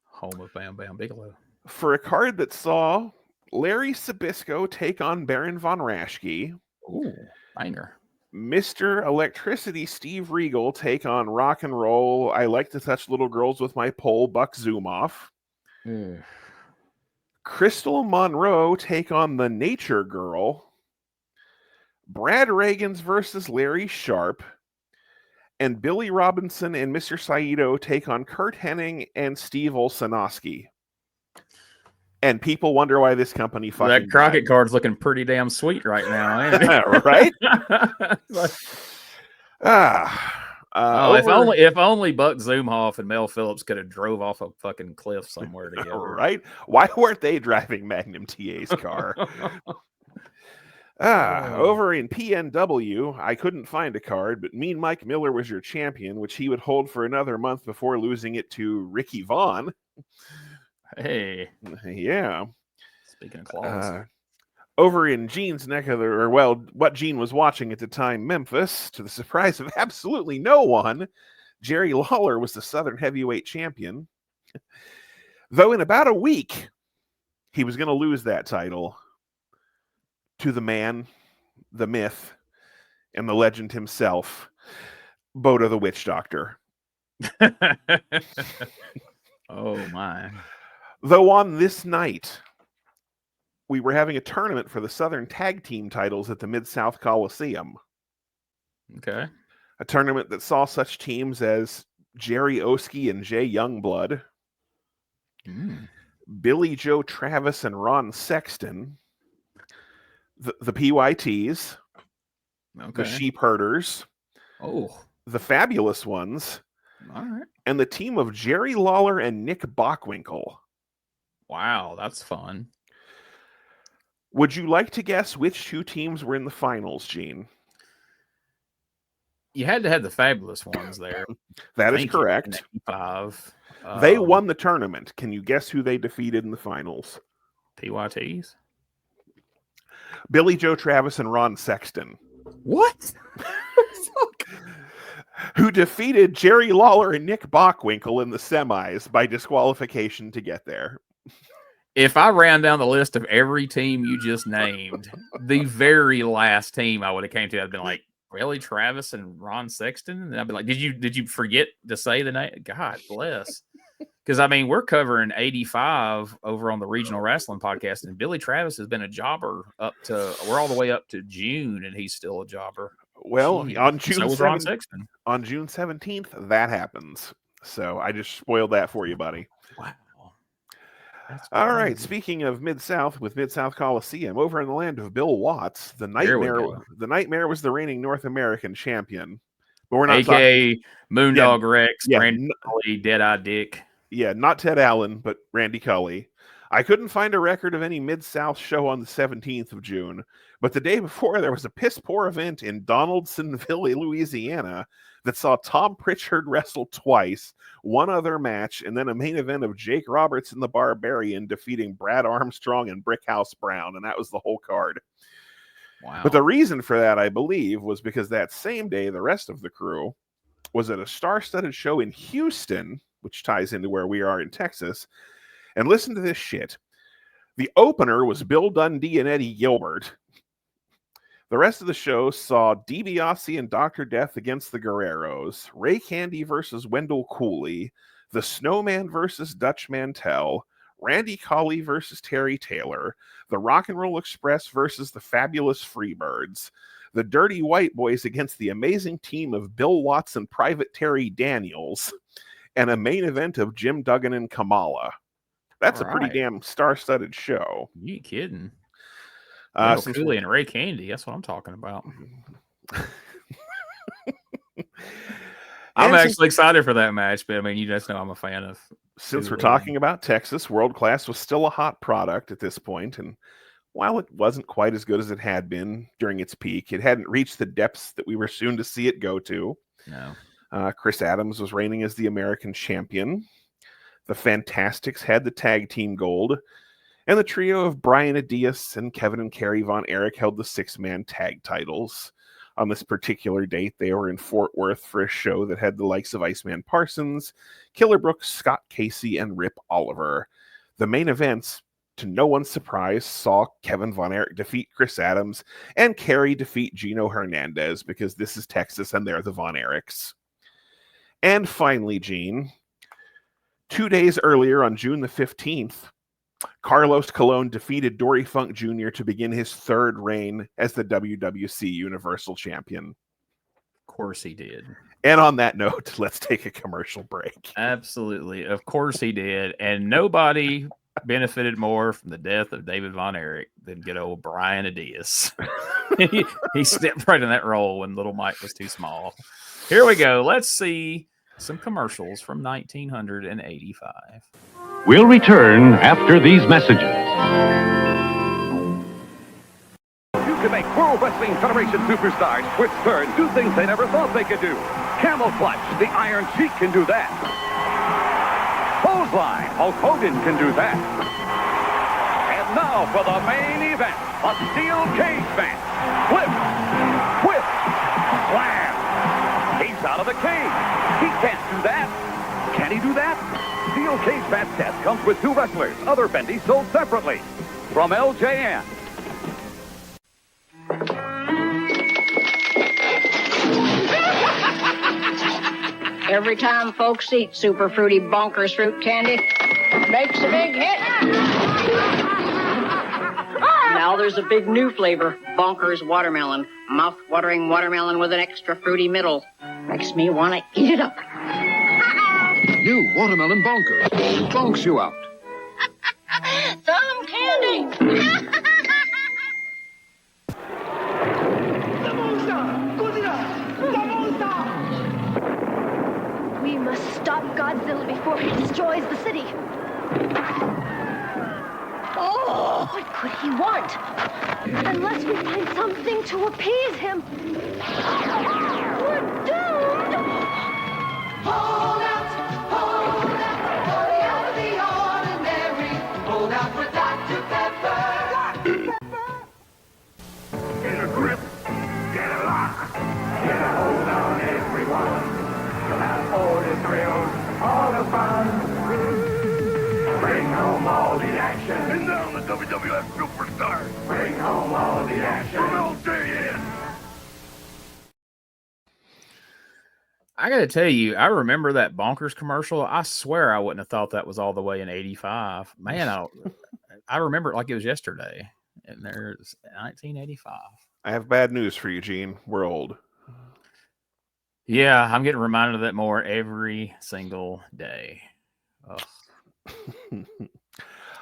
Home of Bam Bam Bigelow. For a card that saw Larry Sabisco take on Baron Von Raschke. Ooh, banger. Mr. Electricity Steve Regal take on Rock and Roll, I Like to Touch Little Girls with My Pole, Buck Zumoff. Crystal Monroe take on the Nature Girl. Brad Reagans versus Larry Sharp. And Billy Robinson and Mr. Saito take on Kurt Hennig and Steve Olsonowski. And people wonder why this company fucking... That Crockett card's looking pretty damn sweet right now, ain't it? Right? If only Buck Zumhoff and Mel Phillips could have drove off a fucking cliff somewhere together. Right? Why weren't they driving Magnum TA's car? Over in PNW, I couldn't find a card, but Mean Mike Miller was your champion, which he would hold for another month before losing it to Ricky Vaughn. Hey. Yeah. Speaking of claws. Over in Gene's neck of what Gene was watching at the time, Memphis, to the surprise of absolutely no one, Jerry Lawler was the Southern Heavyweight Champion. Though in about a week, he was going to lose that title to the man, the myth, and the legend himself, Bodo the Witch Doctor. Oh, my. Though on this night, we were having a tournament for the Southern Tag Team titles at the Mid-South Coliseum. Okay. A tournament that saw such teams as Jerry Oski and Jay Youngblood, Billy Joe Travis and Ron Sexton, the PYTs, the Sheep Herders, the Fabulous Ones, all right, and the team of Jerry Lawler and Nick Bockwinkel. Wow, that's fun. Would you like to guess which two teams were in the finals, Gene? You had to have the Fabulous Ones there. That is correct. 85. They won the tournament. Can you guess who they defeated in the finals? PYTs? Billy Joe Travis and Ron Sexton. What? Who defeated Jerry Lawler and Nick Bockwinkel in the semis by disqualification to get there. If I ran down the list of every team you just named, the very last team I would have came to, I'd been like, really, Travis and Ron Sexton? And I'd be like, did you forget to say the name? God bless. Because, I mean, we're covering 85 over on the Regional Wrestling Podcast, and Billy Travis has been a jobber we're all the way up to June, and he's still a jobber. Well, on June so Ron Sexton. On June 17th, that happens. So I just spoiled that for you, buddy. Wow. All right. Speaking of Mid-South, with Mid-South Coliseum, over in the land of Bill Watts, the Nightmare was the reigning North American champion. But we're not AKA Moondog Rex, Randy Cully, Dead-Eye Dick. Yeah, not Ted Allen, but Randy Cully. I couldn't find a record of any Mid-South show on the 17th of June, but the day before there was a piss-poor event in Donaldsonville, Louisiana, that saw Tom Pritchard wrestle twice, one other match, and then a main event of Jake Roberts and the Barbarian defeating Brad Armstrong and Brickhouse Brown, and that was the whole card. Wow. But the reason for that, I believe, was because that same day, the rest of the crew was at a star-studded show in Houston, which ties into where we are in Texas. And listen to this shit. The opener was Bill Dundee and Eddie Gilbert. The rest of the show saw DiBiase and Dr. Death against the Guerreros, Ray Candy versus Wendell Cooley, the Snowman versus Dutch Mantell, Randy Colley versus Terry Taylor, the Rock and Roll Express versus the Fabulous Freebirds, the Dirty White Boys against the amazing team of Bill Watts and Private Terry Daniels, and a main event of Jim Duggan and Kamala. That's a pretty damn star-studded show. You kidding? Since Cooley and Ray Candy, that's what I'm talking about. I'm actually excited for that match, but I mean, you just know I'm a fan of. Since we're talking about Texas, World Class was still a hot product at this point, and while it wasn't quite as good as it had been during its peak, it hadn't reached the depths that we were soon to see it go to. No. Chris Adams was reigning as the American champion. The Fantastics had the tag team gold, and the trio of Brian Adias and Kevin and Kerry Von Erich held the six-man tag titles. On this particular date, they were in Fort Worth for a show that had the likes of Iceman Parsons, Killer Brooks, Scott Casey, and Rip Oliver. The main events, to no one's surprise, saw Kevin Von Erich defeat Chris Adams and Kerry defeat Gino Hernandez, because this is Texas and they're the Von Erichs. And finally, Gene, 2 days earlier on June the 15th, Carlos Colon defeated Dory Funk Jr. to begin his third reign as the WWC Universal Champion. Of course he did. And on that note, let's take a commercial break. Absolutely. Of course he did. And nobody benefited more from the death of David Von Erich than good old Brian Adias. he stepped right in that role when little Mike was too small. Here we go. Let's see some commercials from 1985. We'll return after these messages. You can make World Wrestling Federation superstars twist, turn, do things they never thought they could do. Camel Clutch, the Iron Sheik can do that. Clothesline, Hulk Hogan can do that. And now for the main event, a steel cage match. Flip, whip, slam. He's out of the cage. He can't do that. Can he do that? Steel cage match test comes with two wrestlers. Other bendies sold separately. From LJN. Every time folks eat Super Fruity Bonkers fruit candy, makes a big hit. Now there's a big new flavor, Bonkers Watermelon. Mouth-watering watermelon with an extra fruity middle. Makes me want to eat it up. New Watermelon Bonkers. Bonks you out. Some candy. We must stop Godzilla before he destroys the city. Oh, what could he want? Unless we find something to appease him. We're doomed! Hold out, hurry out of the ordinary. Hold out for Dr. Pepper. Get a grip, get a lock, get a hold on everyone. You'll have all the thrills, all the fun. Bring home all the action. And down the WWF superstars. Bring home all the action. From LJN. I got to tell you, I remember that Bonkers commercial. I swear I wouldn't have thought that was all the way in 85. Man, I remember it like it was yesterday. And there's 1985. I have bad news for you, Gene. We're old. Yeah, I'm getting reminded of that more every single day. Ugh.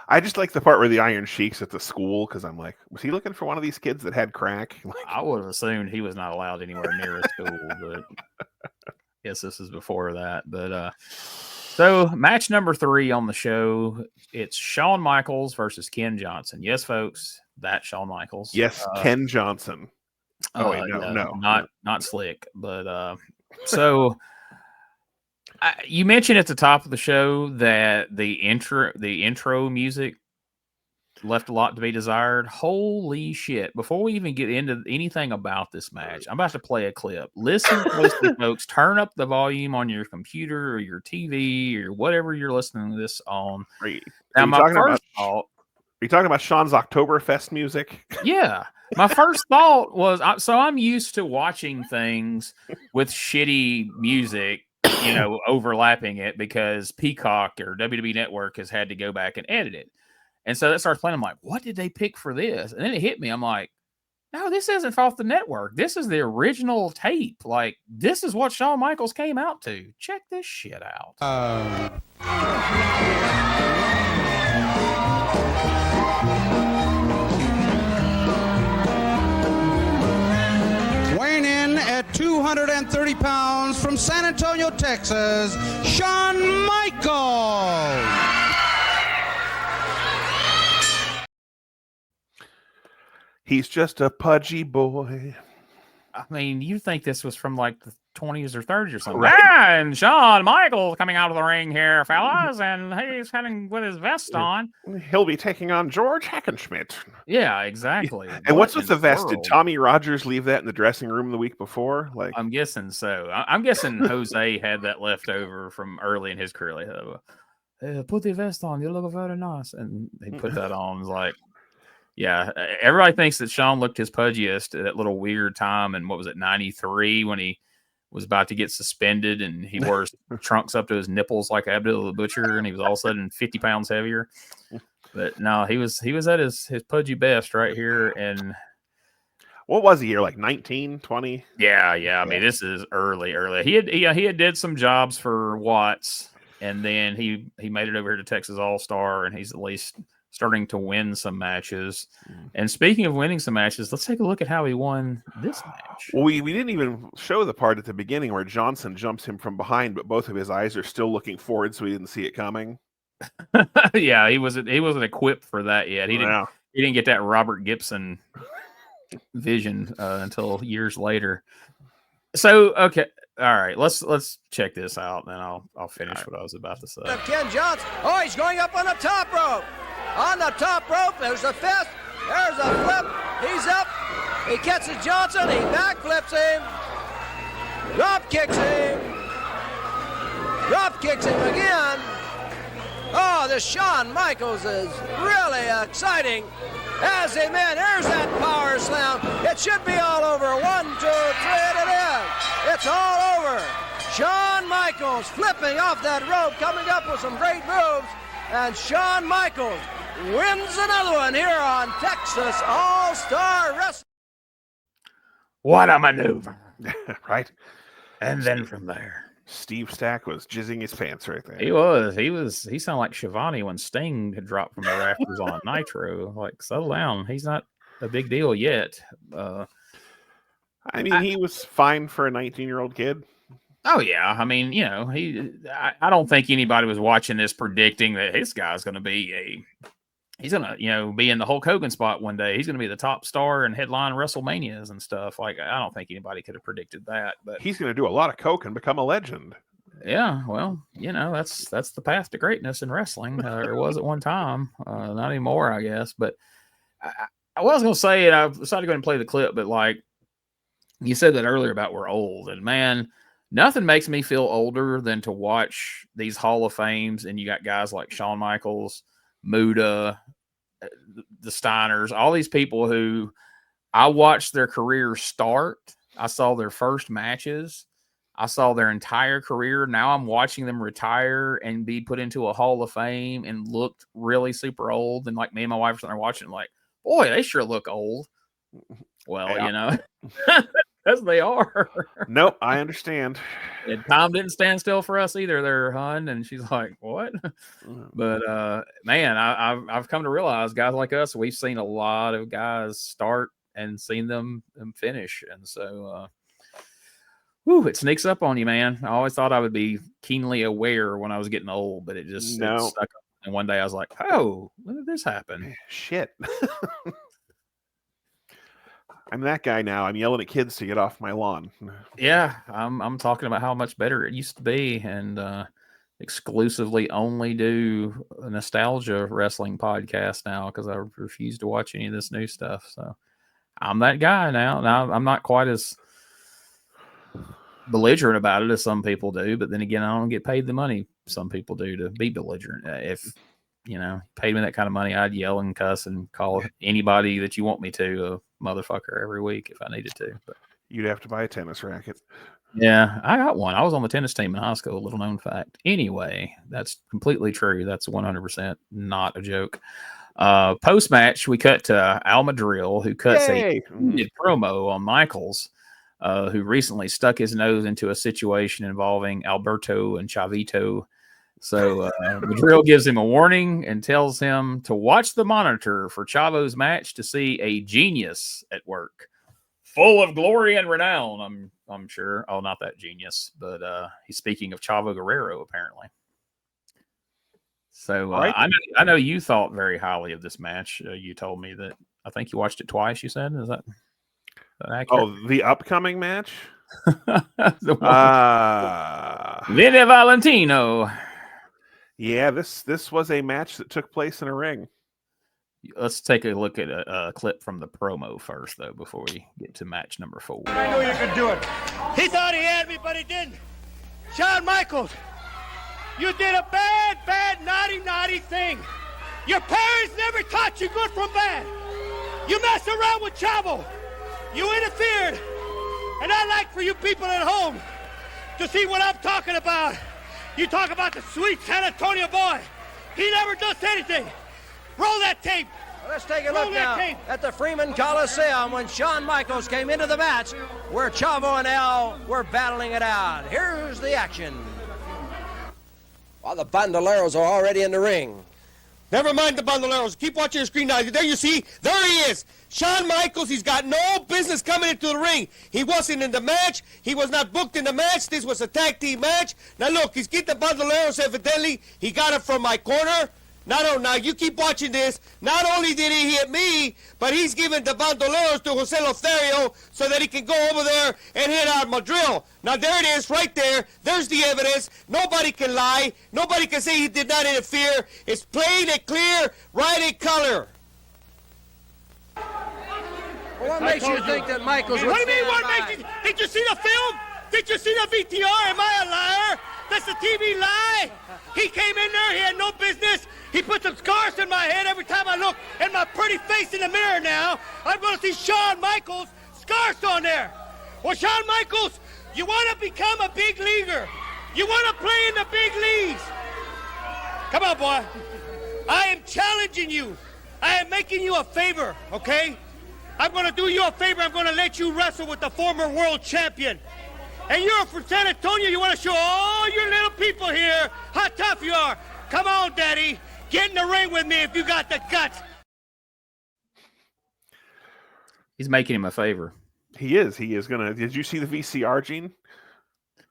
I just like the part where the Iron Sheik's at the school because I'm like, was he looking for one of these kids that had crack? I would have assumed he was not allowed anywhere near a school, but guess this is before that. But so match number 3 on the show, it's Shawn Michaels versus Ken Johnson. Yes, folks, that's Shawn Michaels. Yes, Ken Johnson. Oh wait, no, not Slick, but so. You mentioned at the top of the show that the intro music left a lot to be desired. Holy shit. Before we even get into anything about this match, I'm about to play a clip. Listen closely, folks. Turn up the volume on your computer or your TV or whatever you're listening to this on. Are you talking about Sean's Oktoberfest music? Yeah. My first thought was, so I'm used to watching things with shitty music, you know, overlapping it because Peacock or WWE Network has had to go back and edit it. And so that starts playing. I'm like, what did they pick for this? And then it hit me. I'm like, no, this isn't off the network. This is the original tape. Like, this is what Shawn Michaels came out to. Check this shit out. Weighing in at 230 pounds from San Antonio, Texas, Shawn Michaels. He's just a pudgy boy. I mean, you think this was from like the 20s or 30s or something. Right. And Shawn Michaels coming out of the ring here, fellas, and he's heading with his vest on. He'll be taking on George Hackenschmidt. Yeah, exactly. And what's with the vest? Did Tommy Rogers leave that in the dressing room the week before? Like, I'm guessing so. I'm guessing Jose had that left over from early in his career. Like, put the vest on. You look very nice. And he put that on. It was like, yeah, everybody thinks that Shawn looked his pudgiest at that little weird time. And what was it, 93, when he was about to get suspended and he wore his trunks up to his nipples like Abdul the Butcher, and he was all of a sudden 50 pounds heavier. But no, he was at his pudgy best right here. And what was he here, like 19, 20? Yeah. I mean, this is early. He had did some jobs for Watts, and then he made it over here to Texas All-Star, and he's at least starting to win some matches. And speaking of winning some matches, let's take a look at how he won this match. Well, we didn't even show the part at the beginning where Johnson jumps him from behind, but both of his eyes are still looking forward, so he didn't see it coming. Yeah, he wasn't equipped for that yet. He didn't get that Robert Gibson vision until years later. So, okay. All right, let's check this out, and then I'll finish what I was about to say. Ken Johnson. Oh, he's going up on the top rope. On the top rope, there's a fist. There's a flip. He's up. He catches Johnson. He backflips him. Drop kicks him. Drop kicks him again. Oh, this Shawn Michaels is really exciting. As a man, there's that power slam. It should be all over. 1, 2, 3, and it is. It's all over. Shawn Michaels flipping off that rope, coming up with some great moves. And Shawn Michaels wins another one here on Texas All-Star Wrestling. What a maneuver. Right? And then from there, Steve Stack was jizzing his pants right there. he was. He sounded like Shivani when Sting had dropped from the rafters on Nitro. Like, settle down. He's not a big deal yet. I mean, he was fine for a 19-year-old kid. Oh yeah, I mean, you know, I don't think anybody was watching this predicting that this guy's going to be he's going to, you know, be in the Hulk Hogan spot one day. He's going to be the top star and headline WrestleManias and stuff. Like, I don't think anybody could have predicted that. But he's going to do a lot of coke and become a legend. Yeah, well, you know, that's the path to greatness in wrestling. It was at one time, not anymore, I guess. But I was going to say, and I decided to go ahead and play the clip. But like you said that earlier about we're old, and man. Nothing makes me feel older than to watch these Hall of Fames, and you got guys like Shawn Michaels, Muda, the Steiners, all these people who I watched their careers start. I saw their first matches. I saw their entire career. Now I'm watching them retire and be put into a Hall of Fame and looked really super old. And like me and my wife are sitting there watching, like, boy, they sure look old. Well, yeah. You know. As they are. Nope, I understand. And Tom didn't stand still for us either there, hun. And she's like, what? But man, I've come to realize guys like us, we've seen a lot of guys start and seen them finish. And so it sneaks up on you, man. I always thought I would be keenly aware when I was getting old, but it just it stuck up. And one day I was like, oh, when did this happen? Shit. I'm that guy now. I'm yelling at kids to get off my lawn. Yeah, I'm talking about how much better it used to be, and exclusively only do a nostalgia wrestling podcast now because I refuse to watch any of this new stuff. So I'm that guy now. Now I'm not quite as belligerent about it as some people do, but then again, I don't get paid the money some people do to be belligerent. If you know, paid me that kind of money, I'd yell and cuss and call anybody that you want me to a motherfucker every week if I needed to. But you'd have to buy a tennis racket. Yeah, I got one. I was on the tennis team in high school, a little known fact. Anyway, that's completely true. That's 100% not a joke. Post-match, we cut to Al Madril, who cuts a promo on Michaels, who recently stuck his nose into a situation involving Alberto and Chavito. So Madril gives him a warning and tells him to watch the monitor for Chavo's match to see a genius at work, full of glory and renown. I'm sure. Oh, not that genius, but he's speaking of Chavo Guerrero apparently. So Right. I know you thought very highly of this match. You told me that I think you watched it twice. You said, is that accurate? Oh, the upcoming match? Vinny Valentino. Yeah, this was a match that took place in a ring. Let's take a look at a clip from the promo first, though, before we get to match number 4. I knew you could do it. He thought he had me, but he didn't. Shawn Michaels, you did a bad, naughty thing. Your parents never taught you good from bad. You messed around with Chavo. You interfered. And I'd like for you people at home to see what I'm talking about. You talk about the sweet San Antonio boy. He never does anything. Roll that tape. Let's take a look now at the Freeman Coliseum when Shawn Michaels came into the match where Chavo and Al were battling it out. Here's the action. While the Bandoleros are already in the ring. Never mind the Bandoleros. Keep watching the screen now. There you see. There he is. Shawn Michaels, he's got no business coming into the ring. He wasn't in the match. He was not booked in the match. This was a tag team match. Now look, he's getting the Bandoleros evidently. He got it from my corner. Now you keep watching this. Not only did he hit me, but he's giving the Bandoleros to Jose Lothario so that he can go over there and hit out Madril. Now there it is right there. There's the evidence. Nobody can lie. Nobody can say he did not interfere. It's plain and clear, right in color. Well, what makes you think that Michaels would What do you mean, stand what by? makes you... Did you see the film? Did you see the VTR? Am I a liar? That's a TV lie. He came in there. He had no business. He put some scars in my head every time I look at my pretty face in the mirror now. I'm going to see Shawn Michaels scars on there. Well, Shawn Michaels, you want to become a big leaguer. You want to play in the big leagues. Come on, boy. I am challenging you. I am making you a favor, okay? I'm going to do you a favor. I'm going to let you wrestle with the former world champion. And you're from San Antonio. You want to show all your little people here how tough you are. Come on, Daddy. Get in the ring with me if you got the guts. He's making him a favor. He is. He is going to. Did you see the VCR, Gene?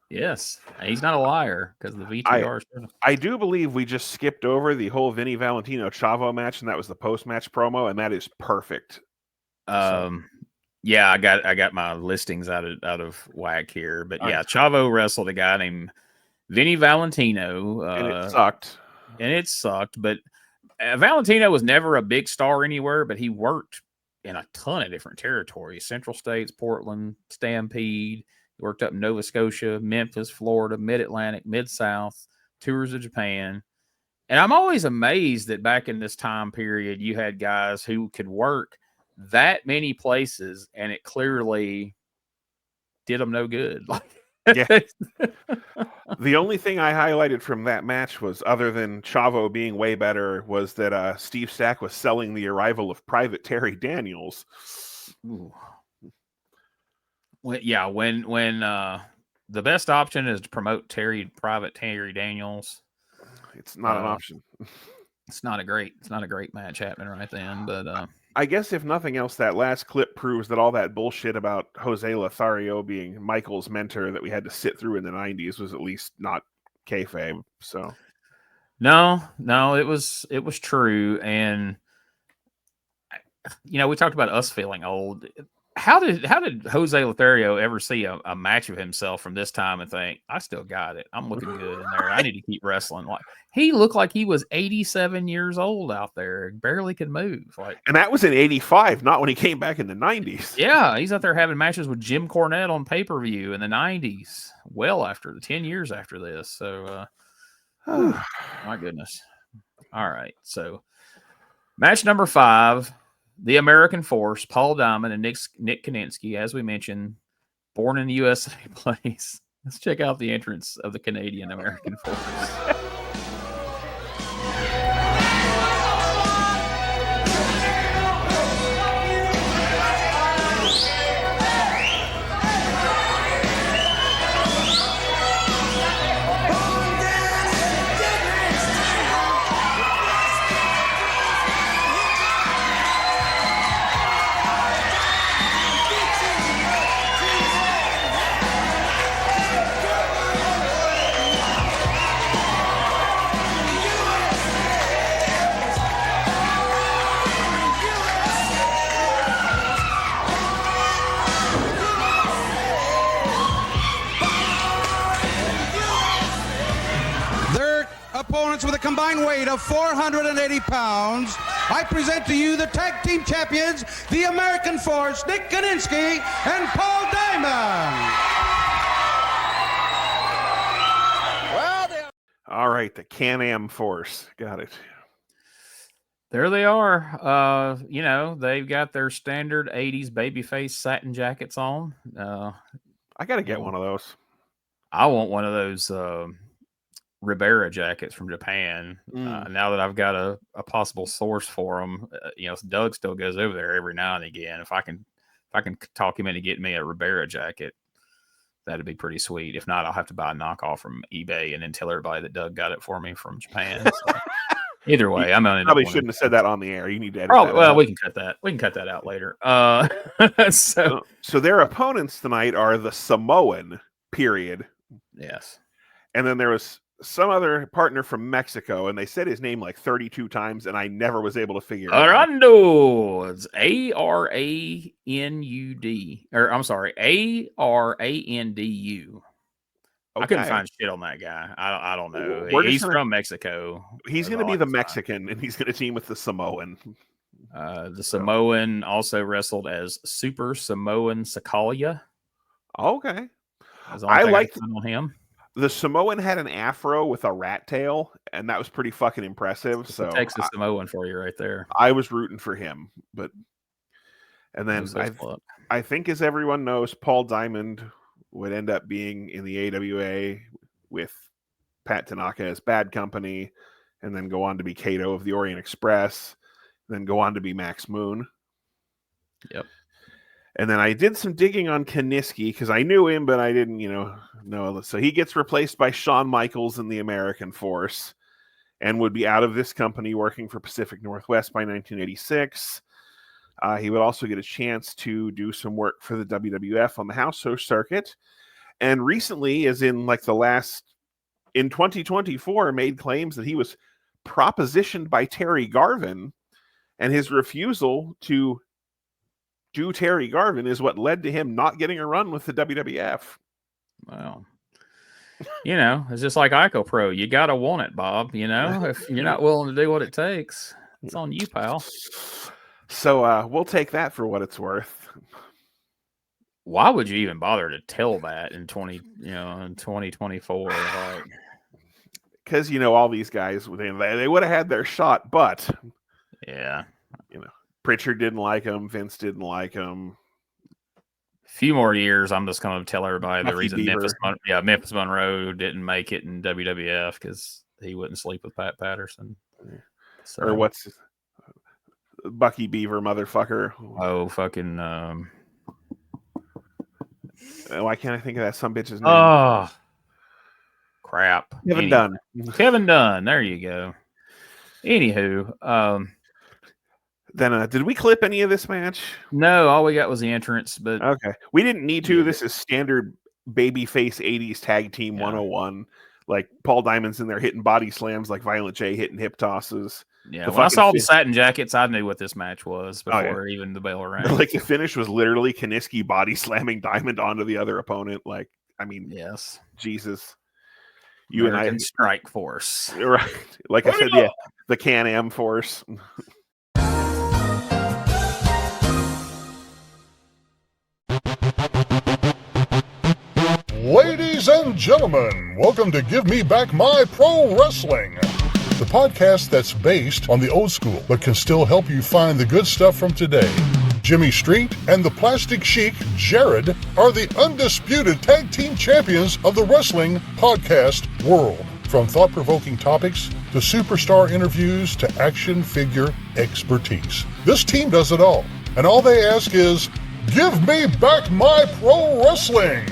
Yes. He's not a liar because the VTR. I do believe we just skipped over the whole Vinny Valentino Chavo match, and that was the post-match promo, and that is perfect. Yeah, I got my listings out of whack here, but yeah, Chavo wrestled a guy named Vinny Valentino, and it sucked. But Valentino was never a big star anywhere, but he worked in a ton of different territories: Central States, Portland, Stampede. He worked up in Nova Scotia, Memphis, Florida, Mid-Atlantic, Mid-South, tours of Japan. And I'm always amazed that back in this time period, you had guys who could work that many places, and it clearly did them no good. Yeah. The only thing I highlighted from that match was, other than Chavo being way better, was that Steve Stack was selling the arrival of Private Terry Daniels. Ooh. When the best option is to promote Private Terry Daniels, it's not an option. It's not a great match happening right then. But I guess if nothing else, that last clip proves that all that bullshit about Jose Lothario being Michael's mentor that we had to sit through in the 90s was at least not kayfabe. So no, it was true. And we talked about us feeling old. How did Jose Lothario ever see a match of himself from this time and think, I still got it? I'm looking good in there. I need to keep wrestling. Like, he looked like he was 87 years old out there, barely could move. And that was in 85, not when he came back in the 90s. Yeah, he's out there having matches with Jim Cornette on pay-per-view in the 90s, well after the 10 years after this. So, my goodness. All right, so match number 5. The American Force, Paul Diamond and Nick Kaninsky, as we mentioned, born in the USA place. Let's check out the entrance of the Canadian American Force. Opponents with a combined weight of 480 pounds, I present to you the tag team champions, the American Force, Nick Kaninsky and Paul Diamond. All right, the Can-Am Force. Got it. There they are. They've got their standard 80s babyface satin jackets on. I got to get one of those. I want one of those Ribera jackets from Japan. Now that I've got a possible source for them, Doug still goes over there every now and again. If I can talk him into getting me a Ribera jacket, that'd be pretty sweet. If not, I'll have to buy a knockoff from eBay and then tell everybody that Doug got it for me from Japan. So, either way, I'm on. Probably shouldn't have said that on the air. You need to edit that well, out. we can cut that. We can cut that out later. So their opponents tonight are the Samoan. Period. Yes. And then there was some other partner from Mexico, and they said his name like 32 times, and I never was able to figure it out. Arando. It's A-R-A-N-U-D. Or, I'm sorry, A-R-A-N-D-U. Okay. I couldn't find shit on that guy. I don't know. He's from Mexico. He's going to be the Mexican, and he's going to team with the Samoan. The Samoan also wrestled as Super Samoan Sakalia. Okay. I like on him. The Samoan had an afro with a rat tail, and that was pretty fucking impressive. It's a Texas Samoan for you right there. I was rooting for him, and then I think, as everyone knows, Paul Diamond would end up being in the AWA with Pat Tanaka as Bad Company, and then go on to be Kato of the Orient Express, then go on to be Max Moon. Yep. And then I did some digging on Kaniski because I knew him, but I didn't, know. So he gets replaced by Shawn Michaels in the American Force and would be out of this company working for Pacific Northwest by 1986. He would also get a chance to do some work for the WWF on the house show circuit. And recently, as in in 2024, made claims that he was propositioned by Terry Garvin, and his refusal to do Terry Garvin is what led to him not getting a run with the WWF. Wow. It's just like Ico Pro. You got to want it, Bob. If you're not willing to do what it takes, it's on you, pal. So we'll take that for what it's worth. Why would you even bother to tell that in 2024? Because, all these guys, they would have had their shot, but yeah, Pritchard didn't like him. Vince didn't like him. A few more years, I'm just going to tell everybody the reason Beaver. Memphis Monroe didn't make it in WWF because he wouldn't sleep with Pat Patterson. So, or what's Bucky Beaver, motherfucker? Oh, fucking. Why can't I think of that sumbitch's name? Oh, crap. Kevin Dunn. There you go. Anywho, then did we clip any of this match? No, all we got was the entrance. But okay, we didn't need to. This is standard babyface 80s tag team 101. Like Paul Diamond's in there hitting body slams like Violent J hitting hip tosses. Yeah, when I saw the satin jackets, I knew what this match was before even the bell rang. Like the finish was literally Kaniski body slamming Diamond onto the other opponent. Like, I mean, yes, Jesus. You American and I Strike Force, right? Like I said, yeah, the Can-Am Force. Ladies and gentlemen, welcome to Give Me Back My Pro Wrestling, the podcast that's based on the old school but can still help you find the good stuff from today. Jimmy Street and the Plastic Chic, Jared, are the undisputed tag team champions of the wrestling podcast world. From thought-provoking topics to superstar interviews to action figure expertise. This team does it all, and all they ask is, give me back my pro wrestling!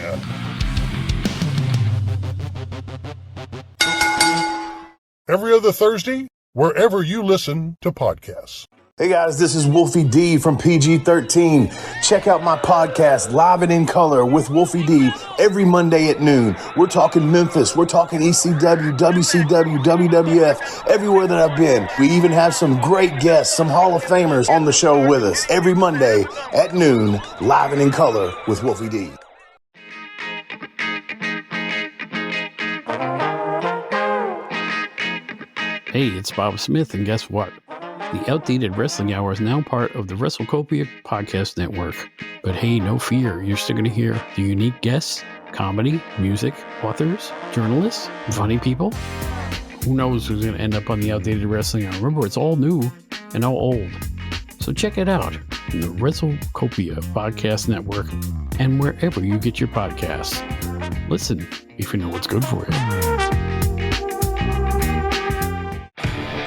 Every other Thursday, wherever you listen to podcasts. Hey guys, this is Wolfie D from PG-13. Check out my podcast, Live and in Color with Wolfie D, every Monday at noon. We're talking Memphis, we're talking ECW, WCW, WWF, everywhere that I've been. We even have some great guests, some Hall of Famers on the show with us. Every Monday at noon, Live and in Color with Wolfie D. Hey, it's Bob Smith, and guess what? The Outdated Wrestling Hour is now part of the WrestleCopia Podcast Network. But hey, no fear, you're still going to hear the unique guests, comedy, music, authors, journalists, funny people. Who knows who's going to end up on the Outdated Wrestling Hour? Remember, it's all new and all old. So check it out in the WrestleCopia Podcast Network and wherever you get your podcasts. Listen if you know what's good for you.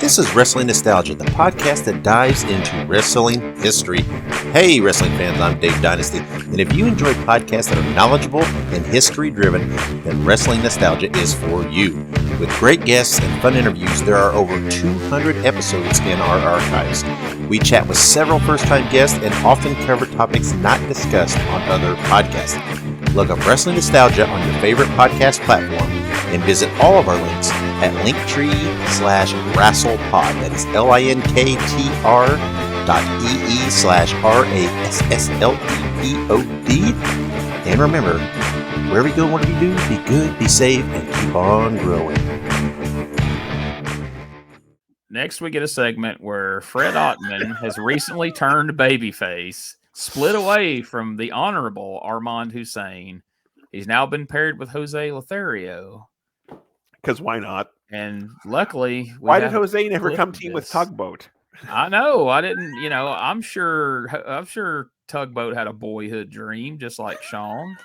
This is Wrestling Nostalgia, the podcast that dives into wrestling history. Hey, wrestling fans, I'm Dave Dynasty, and if you enjoy podcasts that are knowledgeable and history-driven, then Wrestling Nostalgia is for you. With great guests and fun interviews, there are over 200 episodes in our archives. We chat with several first-time guests and often cover topics not discussed on other podcasts. Look up Wrestling Nostalgia on your favorite podcast platform and visit all of our links at linktree/WrestlePod. That is linktr.ee/RASSLEPOD. And remember, wherever you go, whatever you do, be good, be safe, and keep on growing. Next, we get a segment where Fred Ottman has recently turned babyface, split away from the honorable Armand Hussein. He's now been paired with Jose Lothario. Because why not? And luckily, why did Jose never come team with Tugboat? I know. I didn't. I'm sure Tugboat had a boyhood dream, just like Shawn.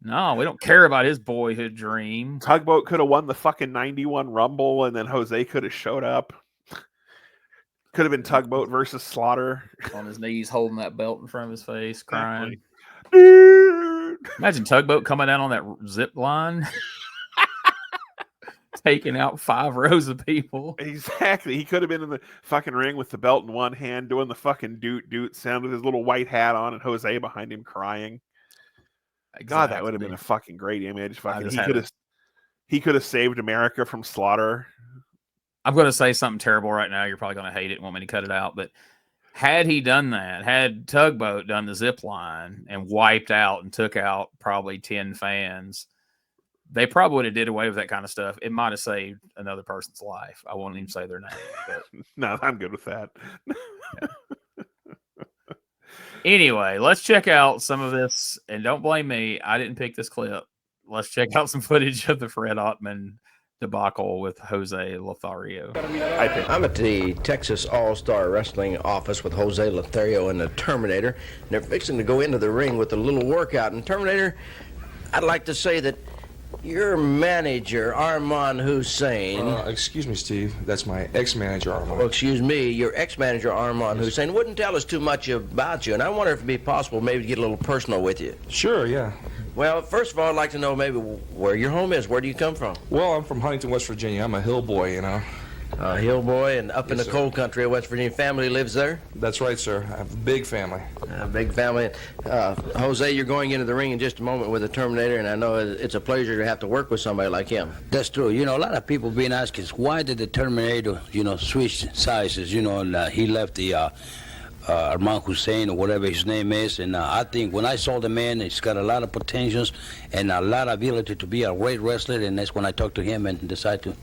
No, we don't care about his boyhood dream. Tugboat could have won the fucking 91 Rumble, and then Jose could have showed up. Could have been Tugboat versus Slaughter. On his knees, holding that belt in front of his face, crying. Exactly. Imagine Tugboat coming down on that zip line, taking out 5 rows of people. Exactly. He could have been in the fucking ring with the belt in one hand, doing the fucking doot sound with his little white hat on, and Jose behind him crying. Exactly. God, that would have been a fucking great image. Fucking, he could have saved America from Slaughter. I'm going to say something terrible right now. You're probably going to hate it and want me to cut it out. But had he done that, had Tugboat done the zip line and wiped out and took out probably 10 fans, they probably would have did away with that kind of stuff. It might have saved another person's life. I won't even say their name. But no, I'm good with that. Yeah. Anyway, let's check out some of this. And don't blame me. I didn't pick this clip. Let's check out some footage of the Fred Ottman debacle with Jose Lothario. I'm at the Texas All-Star Wrestling office with Jose Lothario and the Terminator. And they're fixing to go into the ring with a little workout. And Terminator, I'd like to say that your manager, Armand Hussein... excuse me, Steve. That's my ex-manager, Armand. Well, excuse me, your ex-manager, Armand Hussein, wouldn't tell us too much about you. And I wonder if it'd be possible maybe to get a little personal with you. Sure, yeah. Well, first of all, I'd like to know maybe where your home is. Where do you come from? Well, I'm from Huntington, West Virginia. I'm a hill boy, you know. Hill boy, and up in the coal country of West Virginia. Family lives there? That's right, sir. I have a big family. Big family. Jose, you're going into the ring in just a moment with the Terminator, and I know it's a pleasure to have to work with somebody like him. That's true. You know, a lot of people been asking, why did the Terminator, switch sizes? He left the Armand Hussein or whatever his name is, and I think when I saw the man, he's got a lot of potentials and a lot of ability to be a great wrestler, and that's when I talked to him and decided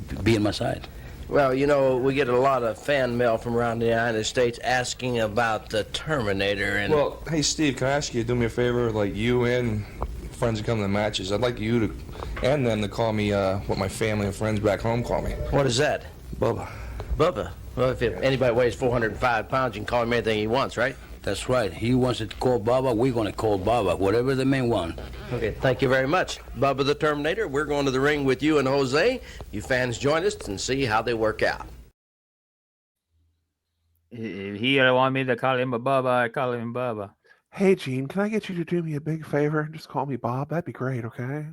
to be on my side. Well, we get a lot of fan mail from around the United States asking about the Terminator. And well, hey, Steve, can I ask you to do me a favor? Like, you and friends who come to the matches, I'd like you to, and them to call me what my family and friends back home call me. What is that? Bubba. Bubba? Well, if anybody weighs 405 pounds, you can call him anything he wants, right? That's right. He wants it to call Bubba, we're going to call Bubba, whatever the man wants. Okay, thank you very much. Bubba the Terminator, we're going to the ring with you and Jose. You fans join us and see how they work out. If he wanted me to call him a Bubba, I call him Bubba. Hey, Gene, can I get you to do me a big favor and just call me Bob? That'd be great, okay?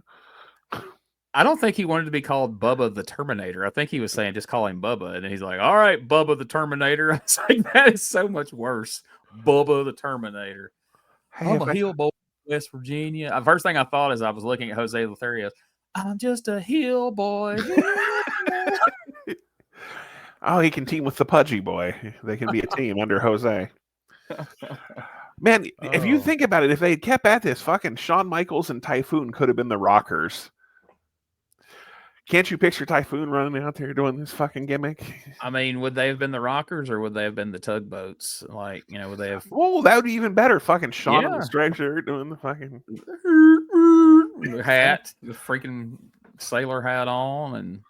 I don't think he wanted to be called Bubba the Terminator. I think he was saying just call him Bubba. And then he's like, all right, Bubba the Terminator. I was like, that is so much worse. Bubba the Terminator. Hey, I'm a heel boy in West Virginia. The first thing I thought as I was looking at Jose Lothario, I'm just a heel boy. Oh, he can team with the Pudgy Boy. They can be a team under Jose. Man, if you think about it, if they had kept at this, fucking Shawn Michaels and Typhoon could have been the Rockers. Can't you picture Typhoon running out there doing this fucking gimmick? I mean, would they have been the Rockers or would they have been the Tugboats? Like, would they have... Oh, that would be even better. Fucking Shawn in the striped shirt doing the fucking... hat, the freaking sailor hat on, and...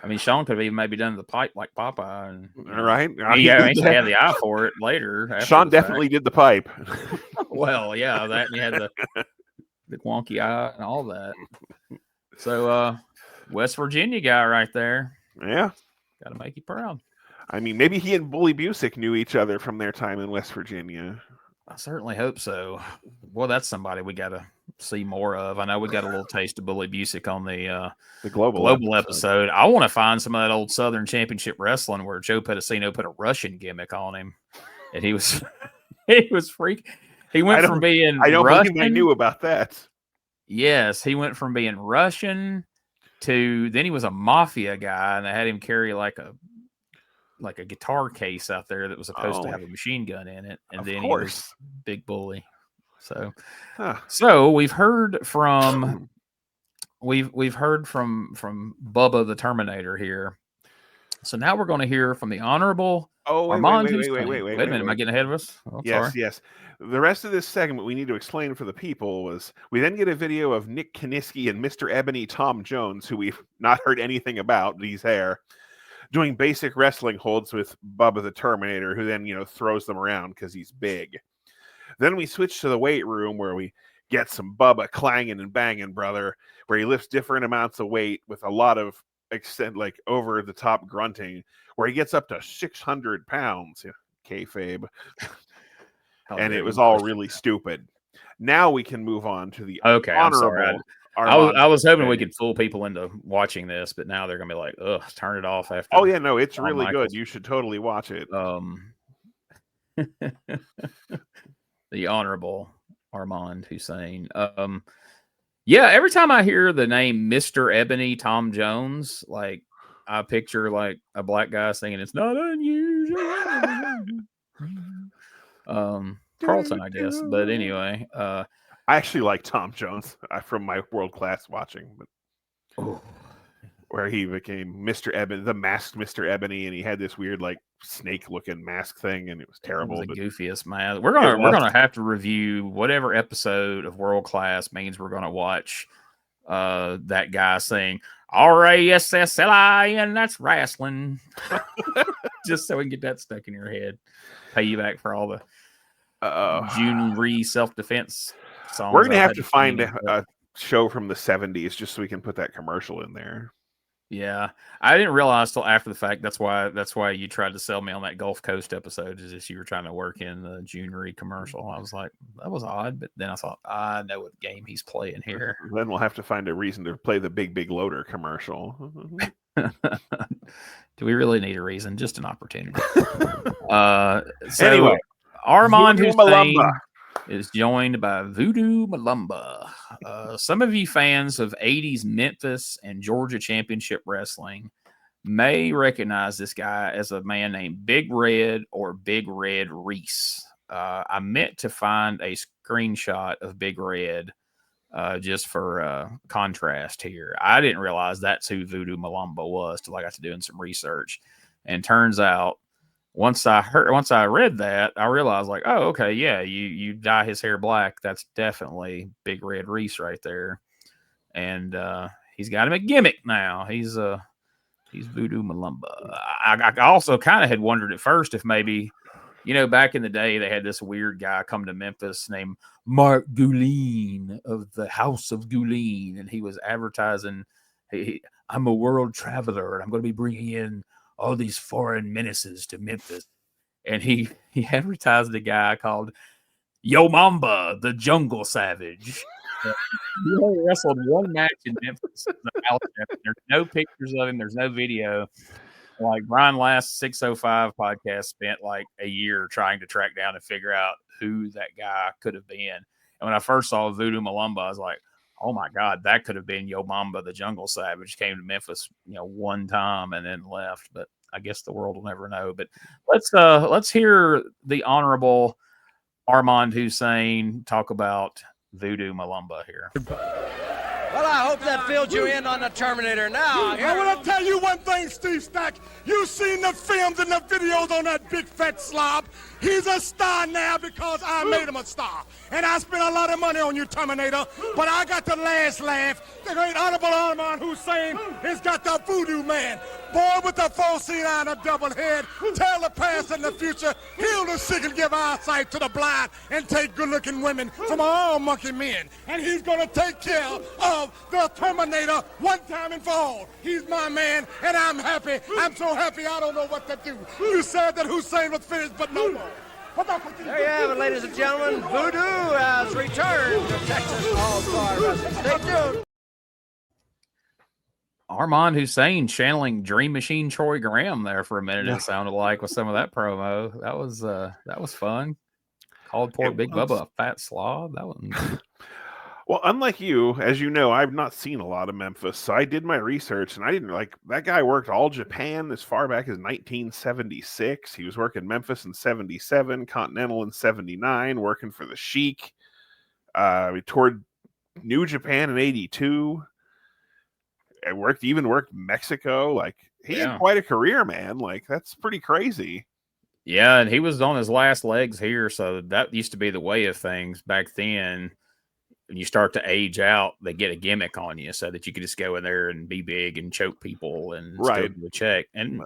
I mean, Shawn could have even maybe done the pipe like Popeye. And, right? He had the eye for it later. Shawn definitely did the pipe. Well, yeah, that, and he had the wonky eye and all that. So, West Virginia guy right there. Yeah. Got to make you proud. I mean, maybe he and Bully Busick knew each other from their time in West Virginia. I certainly hope so. Well, that's somebody we got to see more of. I know we got a little taste of Bully Busick on the global episode. I want to find some of that old Southern Championship Wrestling where Joe Pedicino put a Russian gimmick on him, and he was freak. He went from being I don't Russian. believe I knew about that. Yes, he went from being Russian to then he was a mafia guy, and they had him carry like a guitar case out there that was supposed to have a machine gun in it, and then he was Big Bully. So, so we've heard from Bubba the Terminator here. So now we're going to hear from the Honorable Armand Hussein. Wait a minute, am I getting ahead of us? Oh, yes, sorry. yes. The rest of this segment we need to explain for the people was we then get a video of Nick Kaniski and Mr. Ebony Tom Jones, who we've not heard anything about, but he's there, doing basic wrestling holds with Bubba the Terminator, who then, throws them around because he's big. Then we switch to the weight room where we get some Bubba clanging and banging, brother, where he lifts different amounts of weight with a lot of extent, like over the top grunting, where he gets up to 600 pounds. Kayfabe. And it was all really stupid. Now we can move on to the Okay, I'm sorry. honorable. I was hoping we could fool people into watching this, but now they're gonna be like, "Ugh, turn it off." After. Oh yeah, no, it's Shawn really Michaels. good. You should totally watch it. The Honorable Armand Hussein. Yeah, every time I hear the name Mr. Ebony Tom Jones, like I picture like a black guy singing "It's Not Unusual." Carlton, I guess. But anyway, I actually like Tom Jones from my world class watching, but where he became Mr. Ebony, the masked Mr. Ebony, and he had this weird like snake looking mask thing, and it was terrible. It was the goofiest, man. We're gonna have to review whatever episode of World Class means we're gonna watch that guy sing RASSLI, and that's wrestling. Just so we can get that stuck in your head. Pay you back for all the June Ree self-defense songs. We're gonna have to find a show from the 70s just so we can put that commercial in there. Yeah, I didn't realize till after the fact. That's why you tried to sell me on that Gulf Coast episode, is if you were trying to work in the June Ree commercial. I was like, that was odd, but then I thought, I know what game he's playing here. Then we'll have to find a reason to play the Big Loader commercial. Do we really need a reason? Just an opportunity. So anyway, Armand Hussein is joined by Voodoo Malumbo. Some of you fans of 80s Memphis and Georgia Championship Wrestling may recognize this guy as a man named Big Red or Big Red Reese. I meant to find a screenshot of Big Red just for contrast here. I didn't realize that's who Voodoo Malumbo was till I got to doing some research. And turns out, once I read that, I realized, like, oh, okay, yeah, you dye his hair black. That's definitely Big Red Reese right there. And he's got him a gimmick now. He's Voodoo Malumbo. I also kind of had wondered at first if maybe, back in the day, they had this weird guy come to Memphis named Mark Gouline of the House of Gouline, and he was advertising, I'm a world traveler, and I'm going to be bringing in all these foreign menaces to Memphis. And he advertised a guy called Yo Mamba, the Jungle Savage. He only wrestled one match in Memphis. There's no pictures of him. There's no video. Like Brian Last 605 podcast spent like a year trying to track down and figure out who that guy could have been. And when I first saw Voodoo Malumbo, I was like, oh my God, that could have been Yo Mamba, the Jungle Savage. Came to Memphis, one time and then left. But I guess the world will never know. But let's hear the Honorable Armand Hussein talk about Voodoo Malumbo here. Well, I hope that filled you in on the Terminator. Now, I want to tell you one thing, Steve Stack. You've seen the films and the videos on that big fat slob. He's a star now because I made him a star. And I spent a lot of money on you, Terminator. But I got the last laugh. The great Honorable Armand Hussein has got the Voodoo Man. Boy with the 4-seat and a double head. Tell the past and the future. Heal the sick and give eyesight to the blind. And take good-looking women from all monkey men. And he's going to take care of the Terminator one time and for all. He's my man, and I'm happy. I'm so happy I don't know what to do. You said that Hussein was finished, but no more. There you have it, ladies and gentlemen. Voodoo has returned to Texas All-Star Wrestling. Stay tuned. Armand Hussein channeling Dream Machine Troy Graham there for a minute. It sounded like with some of that promo. That was fun. Called poor Big Bubba a fat slob. That one. Well, unlike you, as you know, I've not seen a lot of Memphis, so I did my research, and I didn't that guy worked all Japan as far back as 1976. He was working Memphis in 77, Continental in 79, working for the Sheik. He toured New Japan in 82. Even worked Mexico. Like, he had quite a career, man. Like, that's pretty crazy. Yeah, and he was on his last legs here, so that used to be the way of things back then. When you start to age out, they get a gimmick on you so that you could just go in there and be big and choke people and still do a check. And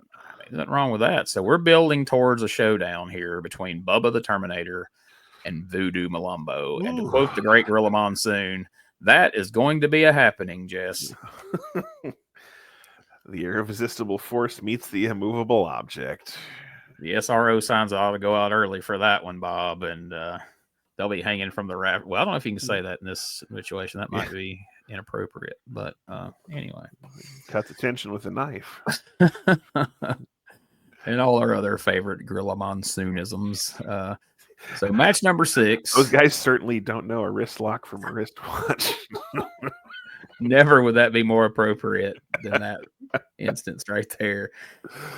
nothing wrong with that. So we're building towards a showdown here between Bubba the Terminator and Voodoo Malumbo. And to quote the great Gorilla Monsoon, that is going to be a happening, Jess. The irresistible force meets the immovable object. The SRO signs ought to go out early for that one, Bob, and they'll be hanging from the raft. Well, I don't know if you can say that in this situation. That might be inappropriate, but anyway. Cut the tension with a knife. And all our other favorite Gorilla Monsoonisms. So match number 6. Those guys certainly don't know a wrist lock from a wristwatch. Never would that be more appropriate than that instance right there.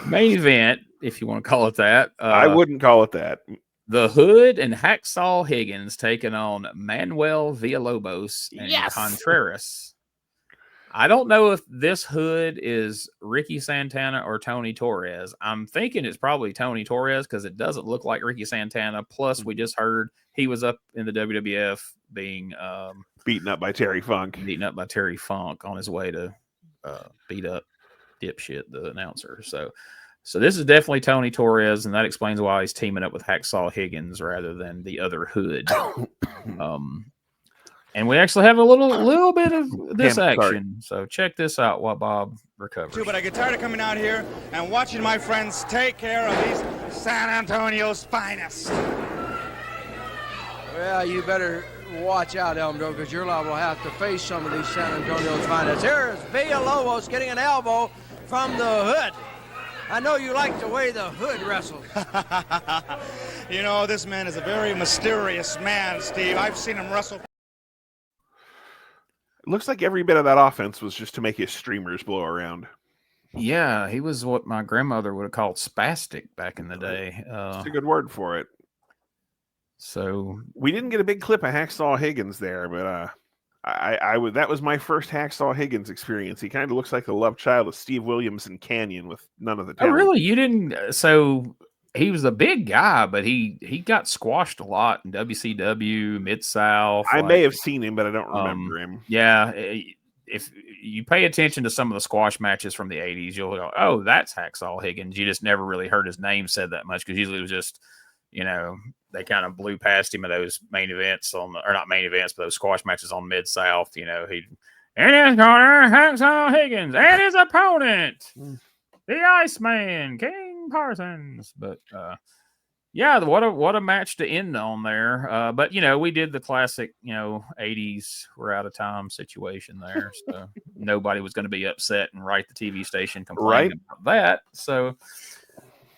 Main event, if you want to call it that. I wouldn't call it that. The Hood and Hacksaw Higgins taking on Manuel Villalobos and Contreras. I don't know if this Hood is Ricky Santana or Tony Torres. I'm thinking it's probably Tony Torres because it doesn't look like Ricky Santana. Plus, we just heard he was up in the WWF being beaten up by Terry Funk. Beaten up by Terry Funk on his way to beat up Dipshit, the announcer. So this is definitely Tony Torres, and that explains why he's teaming up with Hacksaw Higgins rather than the other Hood. And we actually have a little bit of this action. So check this out while Bob recovers. But I get tired of coming out here and watching my friends take care of these San Antonio's finest. Well, you better watch out, Elmdor, because you're liable to have to face some of these San Antonio's finest. Here is Villalobos getting an elbow from the Hood. I know you like the way the Hood wrestles. You know, this man is a very mysterious man, Steve. I've seen him wrestle. It looks like every bit of that offense was just to make his streamers blow around. Yeah, he was what my grandmother would have called spastic back in the day. That's a good word for it. So we didn't get a big clip of Hacksaw Higgins there, but that was my first Hacksaw Higgins experience. He kind of looks like the love child of Steve Williams and Canyon with none of the talent. Oh, really? You didn't? So he was a big guy, but he got squashed a lot in WCW, Mid-South. I may have seen him, but I don't remember him. Yeah. If you pay attention to some of the squash matches from the 80s, you'll go, oh, that's Hacksaw Higgins. You just never really heard his name said that much because usually it was just, they kind of blew past him at those main events or not main events, but those squash matches on Mid-South. He'd in his corner, Hacksaw Higgins, and his opponent, the Iceman, King Parsons. But yeah, what a match to end on there. But we did the classic, 80s we're out of time situation there. So nobody was going to be upset and write the TV station complaining about that. So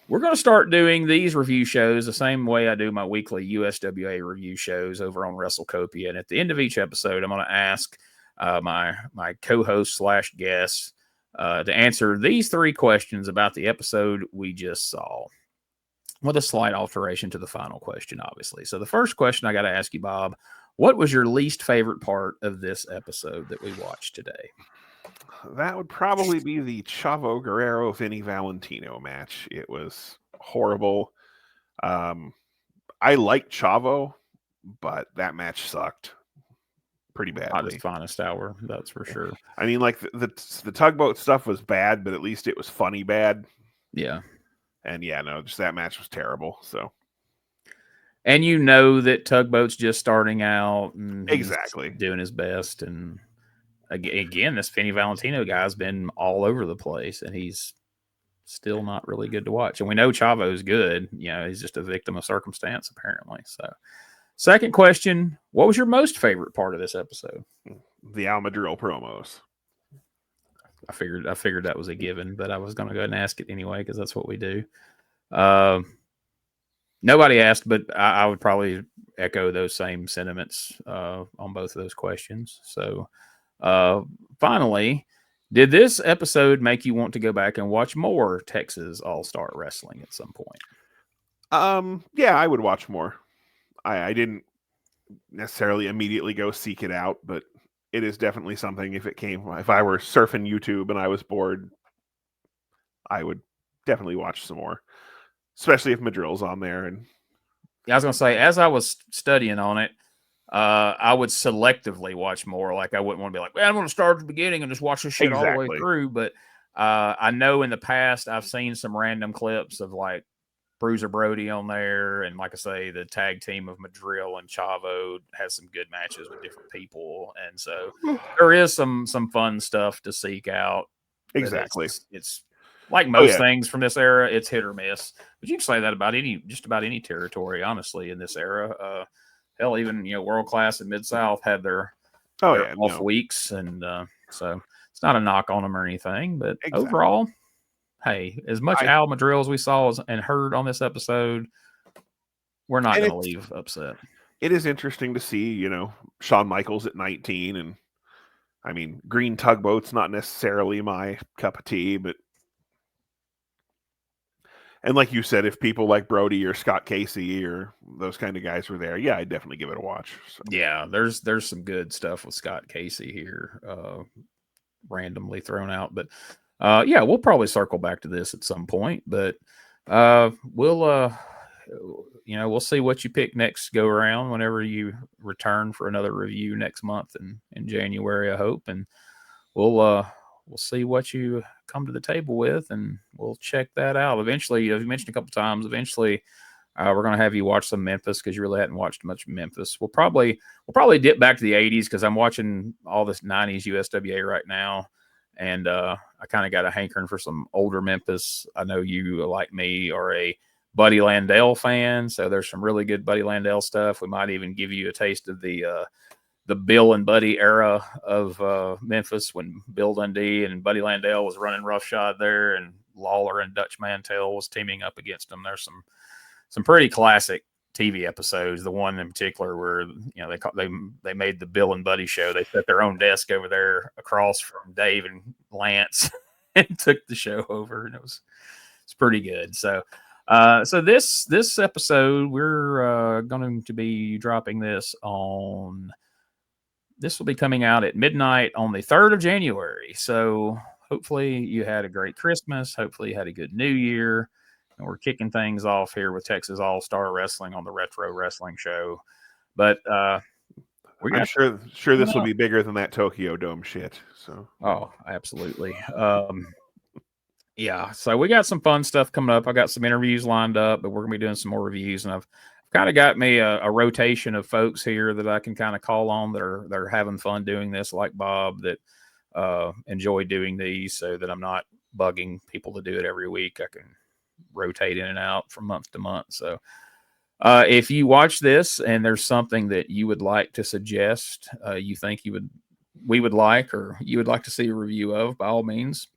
we're going to start doing these review shows the same way I do my weekly USWA review shows over on WrestleCopia. And at the end of each episode, I'm going to ask my co-host / guests to answer these 3 questions about the episode we just saw, with a slight alteration to the final question, obviously. So the first question I got to ask you, Bob, what was your least favorite part of this episode that we watched today? That would probably be the Chavo Guerrero Vinny Valentino match. It was horrible. I liked Chavo, but that match sucked pretty badly. Not his finest hour, that's for sure. I mean, like the tugboat stuff was bad, but at least it was funny bad. Yeah. And just that match was terrible. So, and that Tugboat's just starting out and exactly doing his best. And again, this Vinny Valentino guy's been all over the place, and he's still not really good to watch. And we know Chavo's good. He's just a victim of circumstance, apparently. So, second question: what was your most favorite part of this episode? The Al Madril promos. I figured that was a given, but I was going to go ahead and ask it anyway because that's what we do. Nobody asked, but I would probably echo those same sentiments on both of those questions. So, finally, did this episode make you want to go back and watch more Texas All-Star Wrestling at some point? Yeah, I would watch more. I didn't necessarily immediately go seek it out, but it is definitely something. If I were surfing YouTube and I was bored, I would definitely watch some more, especially if Madril's on there. And I was going to say, as I was studying on it, I would selectively watch more. Like I wouldn't want to be like, well, I'm going to start at the beginning and just watch this shit all the way through. But I know in the past I've seen some random clips of like Bruiser Brody on there, and like I say, the tag team of Madril and Chavo has some good matches with different people, and so there is some fun stuff to seek out. Exactly. It's like most things from this era, it's hit or miss. But you can say that about just about any territory, honestly, in this era. Hell, even World Class and Mid South had their off weeks, and so it's not a knock on them or anything. But overall, hey, as much Al Madril as we saw and heard on this episode, we're not going to leave upset. It is interesting to see, Shawn Michaels at 19, and I mean, green tugboat's not necessarily my cup of tea, but. And like you said, if people like Brody or Scott Casey or those kind of guys were there, I'd definitely give it a watch. So. Yeah, there's some good stuff with Scott Casey here, randomly thrown out. But we'll probably circle back to this at some point. But we'll see what you pick next go around whenever you return for another review next month in January, I hope, and we'll see what you come to the table with, and we'll check that out. Eventually, you mentioned a couple times, we're going to have you watch some Memphis because you really hadn't watched much Memphis. We'll probably dip back to the 80s because I'm watching all this 90s USWA right now, and I kind of got a hankering for some older Memphis. I know you, like me, are a Buddy Landell fan, so there's some really good Buddy Landell stuff. We might even give you a taste of the Bill and Buddy era of Memphis when Bill Dundee and Buddy Landell was running roughshod there, and Lawler and Dutch Mantell was teaming up against them. There's some pretty classic TV episodes. The one in particular where they made the Bill and Buddy show. They set their own desk over there across from Dave and Lance and took the show over, and it's pretty good. So this episode we're going to be dropping this on. This will be coming out at midnight on the 3rd of January. So hopefully you had a great Christmas. Hopefully you had a good New Year. And we're kicking things off here with Texas All-Star Wrestling on the Retro Wrestling Show. But I'm sure this will be bigger than that Tokyo Dome shit. So absolutely. So we got some fun stuff coming up. I got some interviews lined up, but we're gonna be doing some more reviews, and I've kind of got me a rotation of folks here that I can kind of call on that are having fun doing this, like Bob, that enjoy doing these, so that I'm not bugging people to do it every week. I can rotate in and out from month to month. So if you watch this and there's something that you would like to suggest, you think we would like, or you would like to see a review of, by all means,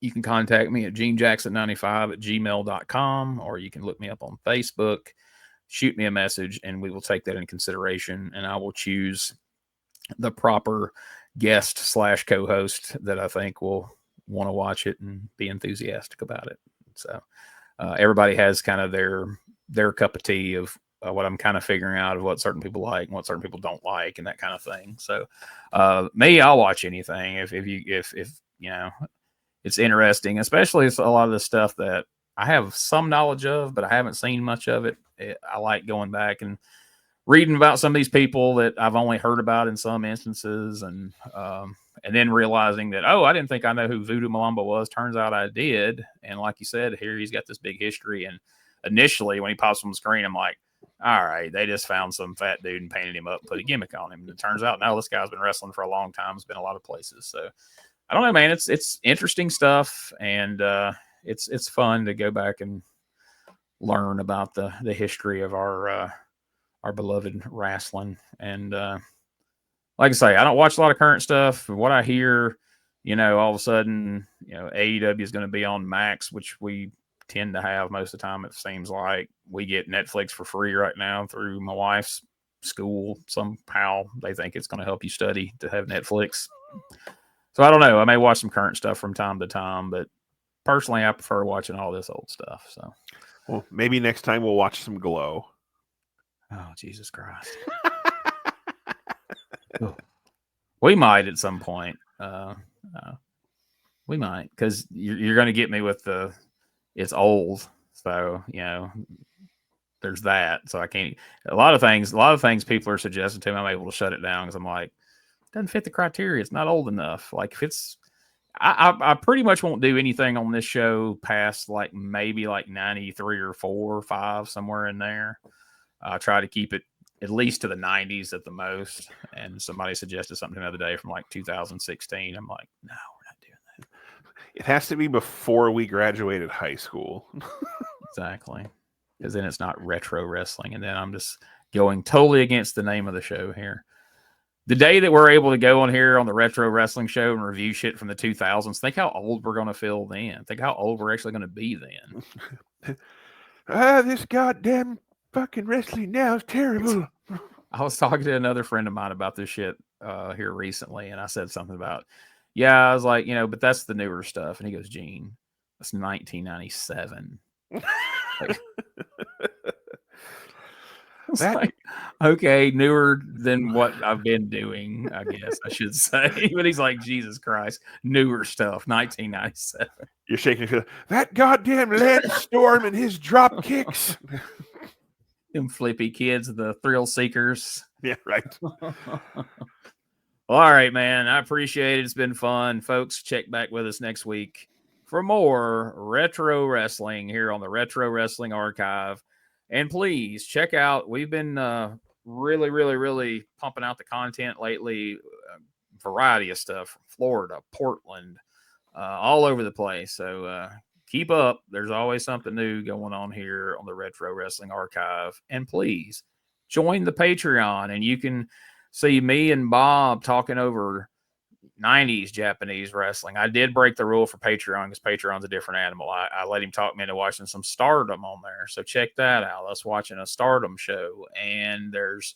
you can contact me at genejackson95@gmail.com, or you can look me up on Facebook. Shoot me a message, and we will take that into consideration, and I will choose the proper guest / co-host that I think will want to watch it and be enthusiastic about it. So everybody has kind of their cup of tea of what I'm kind of figuring out of what certain people like and what certain people don't like, and that kind of thing. So me, I'll watch anything if it's interesting, especially a lot of the stuff that I have some knowledge of, but I haven't seen much of it. I like going back and reading about some of these people that I've only heard about in some instances, and then realizing that, I didn't think I know who Voodoo Malumbo was. Turns out I did. And like you said, here he's got this big history. And initially, when he pops on the screen, I'm like, all right, they just found some fat dude and painted him up, put a gimmick on him. And it turns out, no, this guy's been wrestling for a long time. It's been a lot of places. So I don't know, man. It's interesting stuff, and it's fun to go back and learn about the history of our beloved wrestling. And like I say, I don't watch a lot of current stuff. What I hear, all of a sudden, AEW is going to be on Max, which we tend to have most of the time. It seems like we get Netflix for free right now through my wife's school. Somehow they think it's going to help you study to have Netflix. So I don't know. I may watch some current stuff from time to time, but personally, I prefer watching all this old stuff. So, well, maybe next time we'll watch some Glow. Oh, Jesus Christ. We might at some point. We might, because you're going to get me with it's old. So, there's that. So I can't. A lot of things people are suggesting to me, I'm able to shut it down because I'm like, it doesn't fit the criteria. It's not old enough. Like if I pretty much won't do anything on this show past like maybe like 93 or 4 or 5, somewhere in there. I try to keep it at least to the 90s at the most. And somebody suggested something the other day from like 2016. I'm like, no, we're not doing that. It has to be before we graduated high school. Exactly. Because then it's not retro wrestling. And then I'm just going totally against the name of the show here. The day that we're able to go on here on the Retro Wrestling Show and review shit from the 2000s, think how old we're going to feel then. Think how old we're actually going to be then. This goddamn fucking wrestling now is terrible. I was talking to another friend of mine about this shit here recently, and I said something about, I was like, but that's the newer stuff. And he goes, Gene, that's 1997. Like, like, okay, newer than what I've been doing, I guess I should say. But he's like, Jesus Christ, newer stuff, 1997. You're shaking your head. That goddamn Lance Storm and his drop kicks. Them flippy kids, the thrill seekers. Yeah, right. All right, man. I appreciate it. It's been fun. Folks, check back with us next week for more retro wrestling here on the Retro Wrestling Archive. And please check out, we've been really pumping out the content lately. Variety of stuff from Florida, Portland, all over the place. So keep up. There's always something new going on here on the Retro Wrestling Archive. And please join the Patreon, and you can see me and Bob talking over 90s Japanese wrestling. I did break the rule for Patreon because Patreon's a different animal. I let him talk me into watching some Stardom on there. So check that out. Us watching a Stardom show. And there's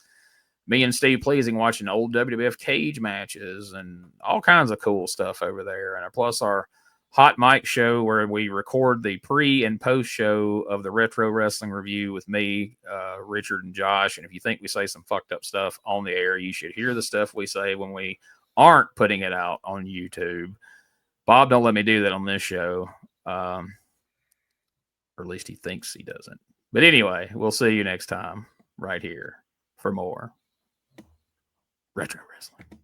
me and Steve Pleasing watching old WWF cage matches and all kinds of cool stuff over there. And plus our Hot Mic show where we record the pre and post show of the Retro Wrestling Review with me, Richard, and Josh. And if you think we say some fucked up stuff on the air, you should hear the stuff we say when we aren't putting it out on YouTube. Bob don't let me do that on this show. Or at least he thinks he doesn't. But anyway, we'll see you next time right here for more Retro Wrestling.